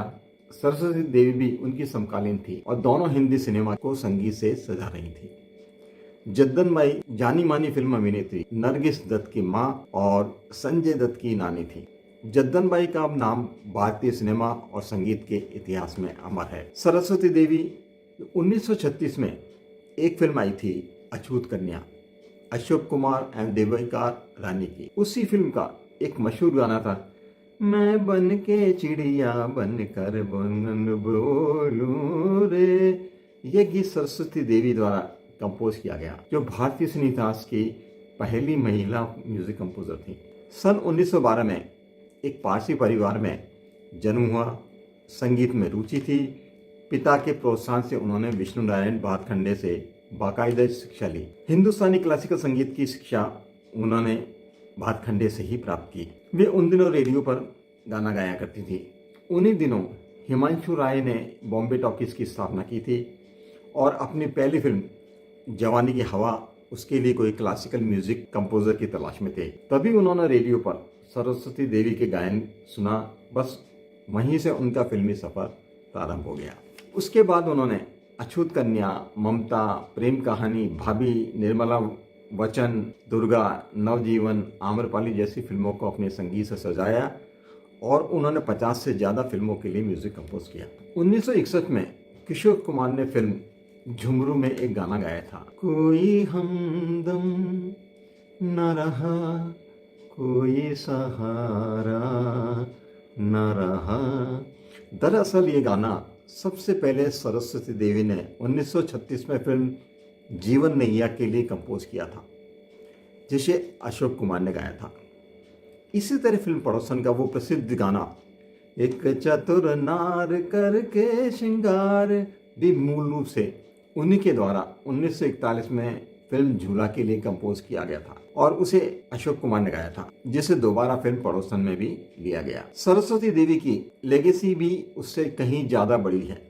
सरस्वती देवी भी उनकी समकालीन थी और दोनों हिंदी सिनेमा को संगीत से सजा रही थी। जद्दनबाई जानी मानी फिल्म अभिनेत्री नरगिस दत्त की मां और संजय दत्त की नानी थी। जद्दनबाई का नाम भारतीय सिनेमा और संगीत के इतिहास में अमर है। सरस्वती देवी 1936 में एक फिल्म आई थी अछूत कन्या, अशोक कुमार एवं देविका रानी की। उसी फिल्म का एक मशहूर गाना था, मैं बन के चिड़िया बन कर बन बोलूं रे। यह गीत सरस्वती देवी द्वारा कंपोज किया गया, जो भारतीय सिने इतिहास की पहली महिला म्यूजिक कंपोजर थी। सन 1912 में एक पारसी परिवार में जन्म हुआ। संगीत में रुचि थी। पिता के प्रोत्साहन से उन्होंने विष्णु नारायण भातखंडे से बाकायदा शिक्षा ली। हिंदुस्तानी क्लासिकल संगीत की शिक्षा उन्होंने भातखंडे से ही प्राप्त की। वे उन दिनों रेडियो पर गाना गाया करती थी। उन्हीं दिनों हिमांशु राय ने बॉम्बे टॉकीज की स्थापना की थी और अपनी पहली फिल्म जवानी की हवा उसके लिए कोई क्लासिकल म्यूजिक कंपोजर की तलाश में थे। तभी उन्होंने रेडियो पर सरस्वती देवी के गायन सुना। बस वहीं से उनका फिल्मी सफर प्रारंभ हो गया। उसके बाद उन्होंने अछूत कन्या, ममता, प्रेम कहानी, भाभी, निर्मला वचन, दुर्गा, नवजीवन, आम्रपाली जैसी फिल्मों को अपने संगीत से सजाया और उन्होंने 50 से ज़्यादा फिल्मों के लिए म्यूजिक कंपोज किया। 1961 में किशोर कुमार ने फिल्म झुमरू में एक गाना गाया था, कोई हमदम न रहा, कोई सहारा न रहा। दरअसल ये गाना सबसे पहले सरस्वती देवी ने 1936 में फिल्म जीवन नैया के लिए कंपोज किया था, जिसे अशोक कुमार ने गाया था। इसी तरह फिल्म पड़ोसन का वो प्रसिद्ध गाना एक चतुर नार करके श्रृंगार भी मूल रूप से उन्हीं के द्वारा 1941 में फिल्म झूला के लिए कंपोज किया गया था और उसे अशोक कुमार ने गाया था, जिसे दोबारा फिल्म पड़ोसन में भी लिया गया। सरस्वती देवी की लेगेसी भी उससे कहीं ज्यादा बड़ी है,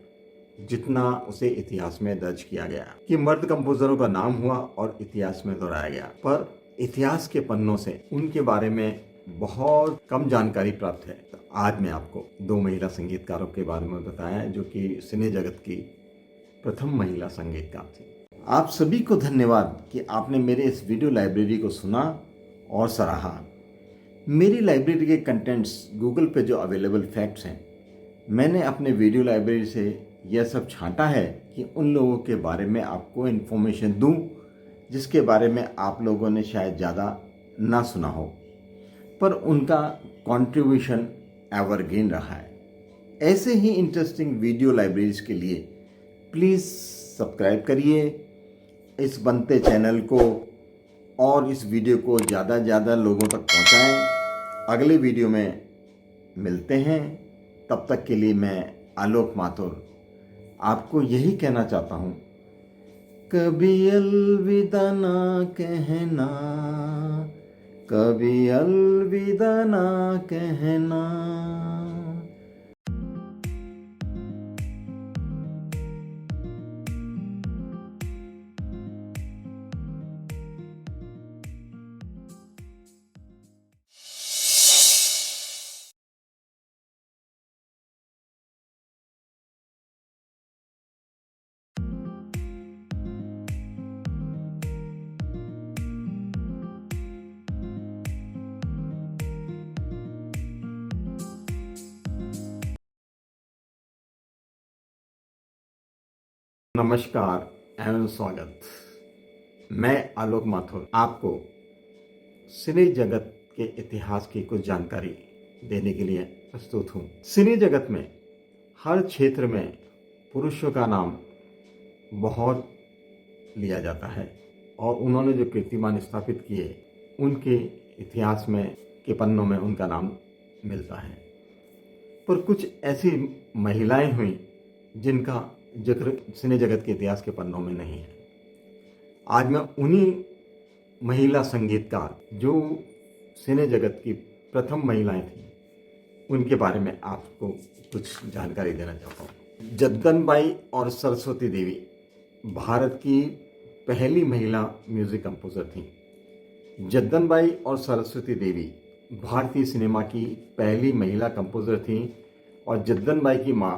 जितना उसे इतिहास में दर्ज किया गया कि मर्द कंपोजरों का नाम हुआ और इतिहास में दोहराया गया, पर इतिहास के पन्नों से उनके बारे में बहुत कम जानकारी प्राप्त है। तो आज मैं आपको 2 महिला संगीतकारों के बारे में बताया जो कि सिने जगत की प्रथम महिला संगीतकार थी। आप सभी को धन्यवाद कि आपने मेरे इस वीडियो लाइब्रेरी को सुना और सराहा। मेरी लाइब्रेरी के कंटेंट्स गूगल पे जो अवेलेबल फैक्ट्स हैं, मैंने अपने वीडियो लाइब्रेरी से यह सब छांटा है कि उन लोगों के बारे में आपको इन्फॉर्मेशन दूं जिसके बारे में आप लोगों ने शायद ज़्यादा ना सुना हो, पर उनका कंट्रीब्यूशन एवरग्रीन रहा है। ऐसे ही इंटरेस्टिंग वीडियो लाइब्रेरीज के लिए प्लीज़ सब्सक्राइब करिए इस बनते चैनल को और इस वीडियो को ज़्यादा से ज़्यादा लोगों तक पहुंचाएं। अगले वीडियो में मिलते हैं, तब तक के लिए मैं आलोक माथुर आपको यही कहना चाहता हूँ, कभी अलविदा ना कहना, कभी अलविदा ना कहना। नमस्कार एवं स्वागत। मैं आलोक माथुर आपको सिने जगत के इतिहास की कुछ जानकारी देने के लिए प्रस्तुत हूँ। सिने जगत में हर क्षेत्र में पुरुषों का नाम बहुत लिया जाता है और उन्होंने जो कीर्तिमान स्थापित किए उनके इतिहास में के पन्नों में उनका नाम मिलता है, पर कुछ ऐसी महिलाएं हुई जिनका जिक्र सिने जगत के इतिहास के पन्नों में नहीं है। आज मैं उन्हीं महिला संगीतकार जो सिने जगत की प्रथम महिलाएं थीं उनके बारे में आपको कुछ जानकारी देना चाहता हूँ। जद्दनबाई और सरस्वती देवी भारत की पहली महिला म्यूजिक कंपोजर थीं। जद्दनबाई और सरस्वती देवी भारतीय सिनेमा की पहली महिला कंपोजर थीं और जद्दनबाई की माँ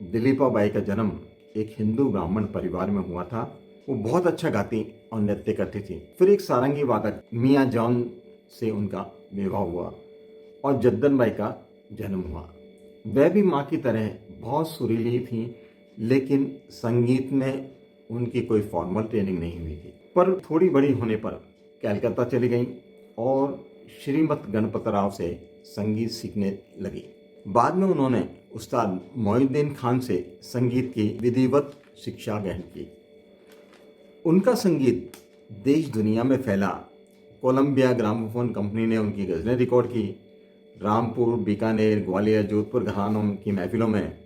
दिलीपा बाई का जन्म एक हिंदू ब्राह्मण परिवार में हुआ था। वो बहुत अच्छा गाती और नृत्य करती थी। फिर एक सारंगी वादक मियाँ जॉन से उनका विवाह हुआ और जद्दनबाई का जन्म हुआ। वह भी माँ की तरह बहुत सुरीली थी, लेकिन संगीत में उनकी कोई फॉर्मल ट्रेनिंग नहीं हुई थी। पर थोड़ी बड़ी होने पर कलकत्ता चली गई और श्रीमत गणपत राव से संगीत सीखने लगी। बाद में उन्होंने उस्ताद मोइनुद्दीन खान से संगीत की विधिवत शिक्षा ग्रहण की। उनका संगीत देश दुनिया में फैला। कोलंबिया ग्रामोफोन कंपनी ने उनकी गज़लें रिकॉर्ड की। रामपुर, बीकानेर, ग्वालियर, जोधपुर घरानों की महफिलों में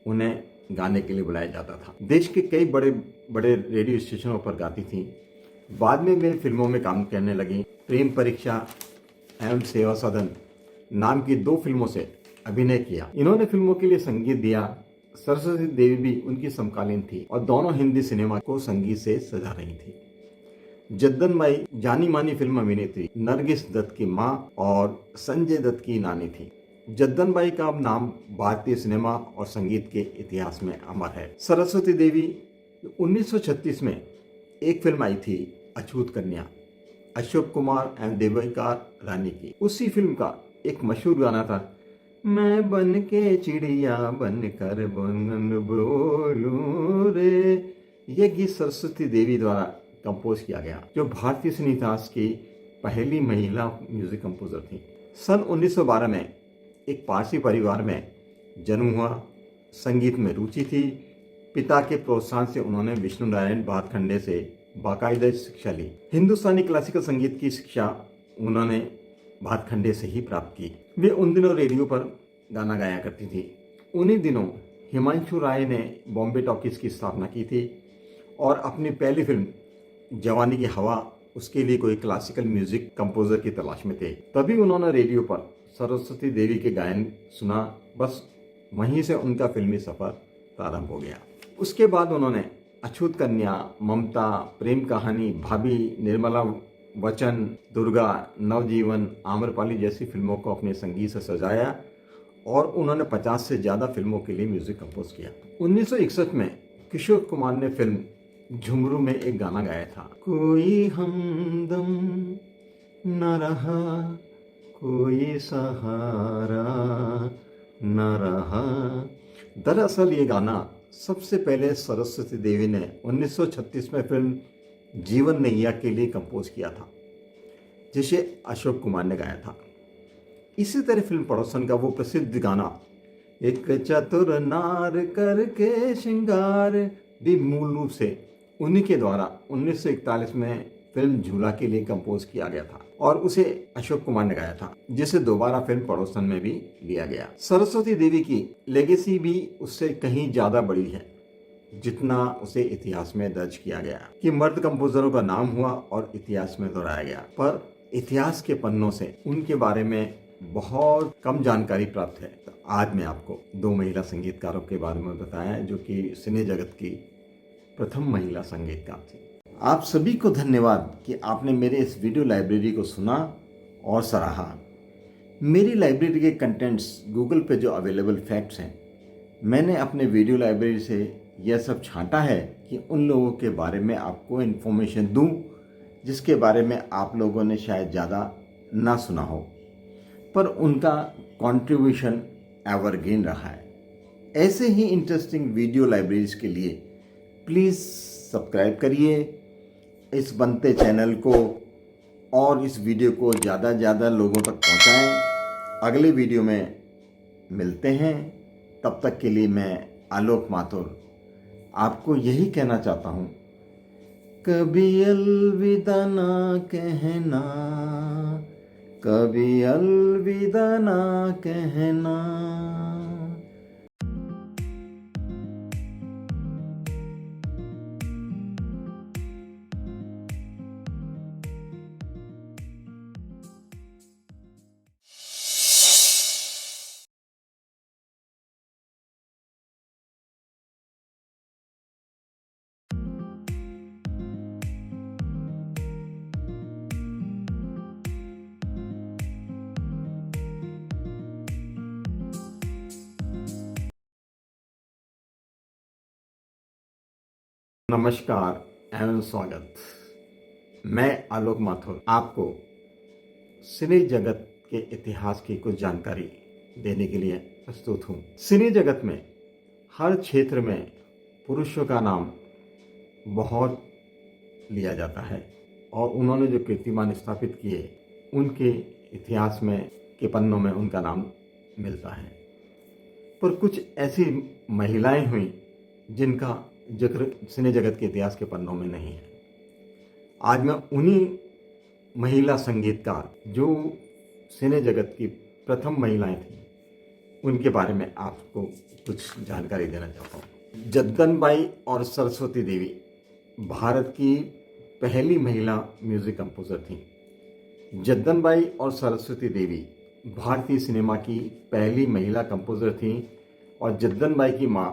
उन्हें गाने के लिए बुलाया जाता था। देश के कई बड़े बड़े रेडियो स्टेशनों पर गाती थीं। बाद में वे फिल्मों में काम करने लगी। प्रेम परीक्षा एवं सेवा सदन नाम की 2 फिल्मों से अभिनय किया। इन्होंने फिल्मों के लिए संगीत दिया। सरस्वती देवी भी उनकी समकालीन थी और दोनों हिंदी सिनेमा को संगीत से सजा रही थी। जद्दन बाई जानी मानी फिल्म अभिनेत्री नरगिस दत्त की मां और संजय दत्त की नानी थी। जद्दन बाई का नाम भारतीय सिनेमा और संगीत के इतिहास में अमर है। सरस्वती देवी 1936 में एक फिल्म आई थी अछूत कन्या, अशोक कुमार एवं देविका रानी की। उसी फिल्म का एक मशहूर गाना था, मैं बन के चिड़िया बन कर बन बोलूं रे। यह गीत सरस्वती देवी द्वारा कंपोज किया गया, जो भारतीय सिने इतिहास की पहली महिला म्यूजिक कंपोजर थी। सन 1912 में एक पारसी परिवार में जन्म हुआ। संगीत में रुचि थी। पिता के प्रोत्साहन से उन्होंने विष्णु नारायण भातखंडे से बाकायदा शिक्षा ली। हिंदुस्तानी क्लासिकल संगीत की शिक्षा उन्होंने भातखंडे से ही प्राप्त की। वे उन दिनों रेडियो पर गाना गाया करती थी। उन्हीं दिनों हिमांशु राय ने बॉम्बे टॉकीज की स्थापना की थी और अपनी पहली फिल्म जवानी की हवा, उसके लिए कोई क्लासिकल म्यूजिक कंपोजर की तलाश में थे। तभी उन्होंने रेडियो पर सरस्वती देवी के गायन सुना। बस वहीं से उनका फिल्मी सफर प्रारंभ हो गया। उसके बाद उन्होंने अछूत कन्या, ममता, प्रेम कहानी, भाभी, निर्मला वचन, दुर्गा, नवजीवन, आम्रपाली जैसी फिल्मों को अपने संगीत से सजाया और उन्होंने 50 से ज़्यादा फिल्मों के लिए म्यूजिक कंपोज किया। 1961 में किशोर कुमार ने फिल्म झुमरू में एक गाना गाया था, कोई हमदम न रहा, कोई सहारा न रहा। दरअसल ये गाना सबसे पहले सरस्वती देवी ने 1936 में फिल्म जीवन नैया के लिए कंपोज किया था, जिसे अशोक कुमार ने गाया था। इसी तरह फिल्म पड़ोसन का वो प्रसिद्ध गाना एक चतुर नार करके श्रृंगार भी मूल रूप से उन्हीं के द्वारा 1941 में फिल्म झूला के लिए कंपोज किया गया था और उसे अशोक कुमार ने गाया था, जिसे दोबारा फिल्म पड़ोसन में भी लिया गया। सरस्वती देवी की लेगेसी भी उससे कहीं ज्यादा बड़ी है, जितना उसे इतिहास में दर्ज किया गया कि मर्द कंपोजरों का नाम हुआ और इतिहास में दोहराया गया, पर इतिहास के पन्नों से उनके बारे में बहुत कम जानकारी प्राप्त है। तो आज मैं आपको दो महिला संगीतकारों के बारे में बताया जो कि सिने जगत की प्रथम महिला संगीतकार थी। आप सभी को धन्यवाद कि आपने मेरे इस वीडियो लाइब्रेरी को सुना और सराहा। मेरी लाइब्रेरी के कंटेंट्स गूगल पे जो अवेलेबल फैक्ट्स हैं, मैंने अपने वीडियो लाइब्रेरी से यह सब छांटा है कि उन लोगों के बारे में आपको इन्फॉर्मेशन दूं जिसके बारे में आप लोगों ने शायद ज़्यादा ना सुना हो, पर उनका कंट्रीब्यूशन एवरग्रीन रहा है। ऐसे ही इंटरेस्टिंग वीडियो लाइब्रेरीज के लिए प्लीज़ सब्सक्राइब करिए इस बनते चैनल को और इस वीडियो को ज़्यादा से ज़्यादा लोगों तक पहुंचाएं। अगले वीडियो में मिलते हैं, तब तक के लिए मैं आलोक माथुर आपको यही कहना चाहता हूँ, कभी अलविदा ना कहना, कभी अलविदा ना कहना। नमस्कार एवं स्वागत। मैं आलोक माथुर आपको सिने जगत के इतिहास की कुछ जानकारी देने के लिए प्रस्तुत हूँ। सिने जगत में हर क्षेत्र में पुरुषों का नाम बहुत लिया जाता है और उन्होंने जो कीर्तिमान स्थापित किए उनके इतिहास में के पन्नों में उनका नाम मिलता है, पर कुछ ऐसी महिलाएं हुई जिनका जिक्र सिने जगत के इतिहास के पन्नों में नहीं है। आज मैं उन्हीं महिला संगीतकार जो सिने जगत की प्रथम महिलाएं थी उनके बारे में आपको कुछ जानकारी देना चाहता हूँ। जद्दन बाई और सरस्वती देवी भारत की पहली महिला म्यूजिक कंपोजर थी। जद्दन बाई और सरस्वती देवी भारतीय सिनेमा की पहली महिला कंपोजर थी और जद्दन बाई की माँ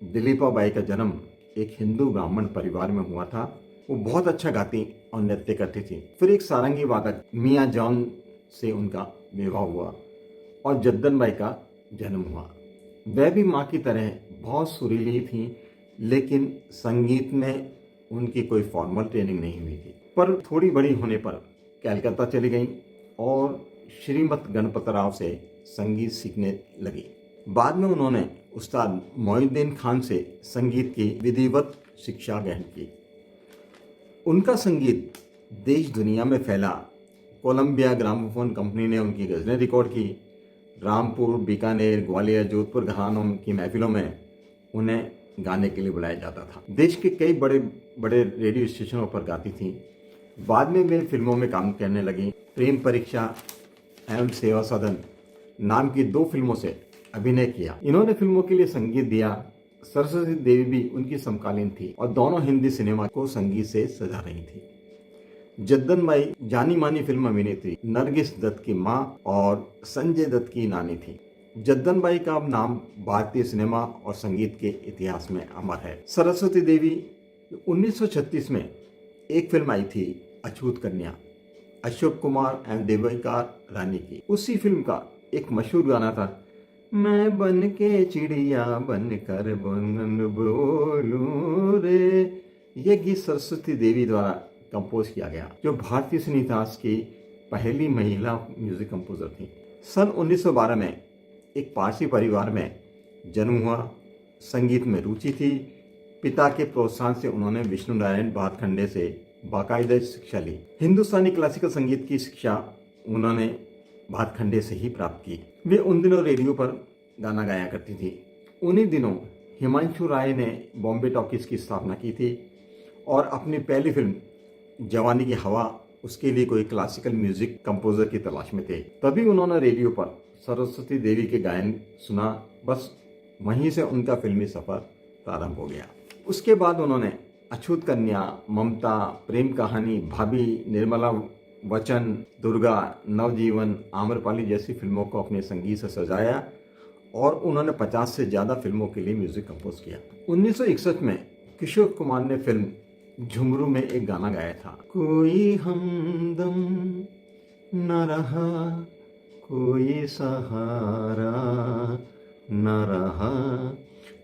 दिलीपा बाई का जन्म एक हिंदू ब्राह्मण परिवार में हुआ था। वो बहुत अच्छा गाती और नृत्य करती थी। फिर एक सारंगी वादक मियाँ जॉन से उनका विवाह हुआ और जद्दन बाई का जन्म हुआ। वह भी माँ की तरह बहुत सुरीली थी, लेकिन संगीत में उनकी कोई फॉर्मल ट्रेनिंग नहीं हुई थी। पर थोड़ी बड़ी होने पर कलकत्ता चली गई और श्रीमत गणपतराव से संगीत सीखने लगी। बाद में उन्होंने उस्ताद मोइनुद्दीन खान से संगीत की विधिवत शिक्षा ग्रहण की। उनका संगीत देश दुनिया में फैला। कोलंबिया ग्रामोफोन कंपनी ने उनकी गज़लें रिकॉर्ड की। रामपुर, बीकानेर, ग्वालियर, जोधपुर घरानों की महफिलों में उन्हें गाने के लिए बुलाया जाता था। देश के कई बड़े बड़े रेडियो स्टेशनों पर गाती थीं। बाद में वे फिल्मों में काम करने लगी। प्रेम परीक्षा एवं सेवा सदन नाम की 2 फिल्मों से अभिनय किया। इन्होंने फिल्मों के लिए संगीत दिया। सरस्वती देवी भी उनकी समकालीन थी और दोनों हिंदी सिनेमा को संगीत से सजा रही थी। जद्दन बाई जानी मानी फिल्म अभिनेत्री नरगिस दत्त की मां और संजय दत्त की नानी थी। जद्दन बाई का नाम भारतीय सिनेमा और संगीत के इतिहास में अमर है। सरस्वती देवी 1936 में एक फिल्म आई थी अछूत कन्या, अशोक कुमार एवं देविका रानी की। उसी फिल्म का एक मशहूर गाना था, मैं बन के चिड़िया बन कर बन बोलूं रे। यह गीत सरस्वती देवी द्वारा कंपोज किया गया, जो भारतीय सिने इतिहास की पहली महिला म्यूजिक कंपोजर थी। सन 1912 में एक पारसी परिवार में जन्म हुआ। संगीत में रुचि थी। पिता के प्रोत्साहन से उन्होंने विष्णु नारायण भातखंडे से बाकायदा शिक्षा ली। हिंदुस्तानी क्लासिकल संगीत की शिक्षा उन्होंने भातखंडे से ही प्राप्त की। वे उन दिनों रेडियो पर गाना गाया करती थी। उन्हीं दिनों हिमांशु राय ने बॉम्बे टॉकीज की स्थापना की थी और अपनी पहली फिल्म जवानी की हवा, उसके लिए कोई क्लासिकल म्यूजिक कंपोजर की तलाश में थे। तभी उन्होंने रेडियो पर सरस्वती देवी के गायन सुना। बस वहीं से उनका फिल्मी सफर प्रारंभ हो गया। उसके बाद उन्होंने अछूत कन्या, ममता, प्रेम कहानी, भाभी, निर्मला वचन, दुर्गा, नवजीवन, आम्रपाली जैसी फिल्मों को अपने संगीत से सजाया और उन्होंने 50 से ज़्यादा फिल्मों के लिए म्यूजिक कंपोज किया। 1961 में किशोर कुमार ने फिल्म झुमरू में एक गाना गाया था, कोई हमदम न रहा, कोई सहारा न रहा।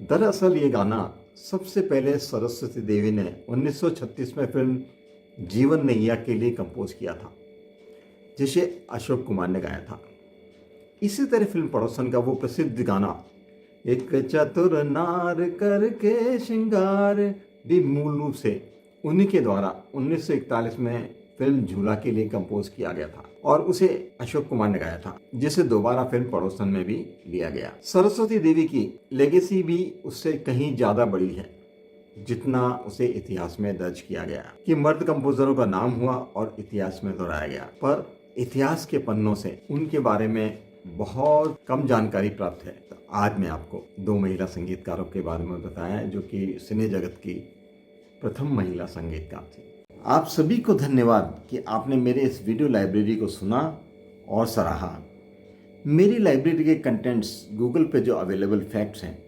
दरअसल ये गाना सबसे पहले सरस्वती देवी ने 1936 में फिल्म जीवन नैया के लिए कंपोज किया था, जिसे अशोक कुमार ने गाया था। इसी तरह फिल्म पड़ोसन का वो प्रसिद्ध गाना एक चतुर नार करके श्रृंगार भी मूल रूप से उन्हीं के द्वारा 1941 में फिल्म झूला के लिए कंपोज किया गया था और उसे अशोक कुमार ने गाया था, जिसे दोबारा फिल्म पड़ोसन में भी लिया गया। सरस्वती देवी की लेगेसी भी उससे कहीं ज्यादा बड़ी है, जितना उसे इतिहास में दर्ज किया गया कि मर्द कंपोजरों का नाम हुआ और इतिहास में दोहराया गया, पर इतिहास के पन्नों से उनके बारे में बहुत कम जानकारी प्राप्त है। तो आज मैं आपको 2 महिला संगीतकारों के बारे में बताया जो कि सिने जगत की प्रथम महिला संगीतकार थी। आप सभी को धन्यवाद कि आपने मेरे इस वीडियो लाइब्रेरी को सुना और सराहा। मेरी लाइब्रेरी के कंटेंट्स गूगल पे जो अवेलेबल फैक्ट्स हैं,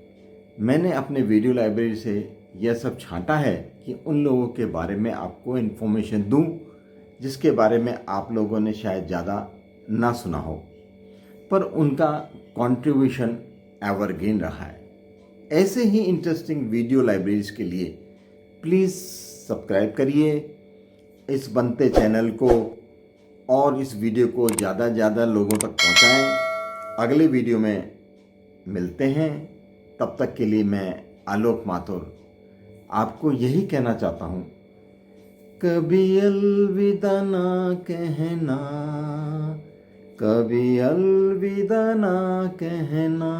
मैंने अपने वीडियो लाइब्रेरी से यह सब छांटा है कि उन लोगों के बारे में आपको इन्फॉर्मेशन दूं जिसके बारे में आप लोगों ने शायद ज़्यादा ना सुना हो, पर उनका कंट्रीब्यूशन एवरग्रीन रहा है। ऐसे ही इंटरेस्टिंग वीडियो लाइब्रेरीज के लिए प्लीज़ सब्सक्राइब करिए इस बनते चैनल को और इस वीडियो को ज़्यादा से ज़्यादा लोगों तक पहुंचाएं। अगले वीडियो में मिलते हैं, तब तक के लिए मैं आलोक माथुर आपको यही कहना चाहता हूँ, कभी अलविदा ना कहना, कभी अलविदा ना कहना।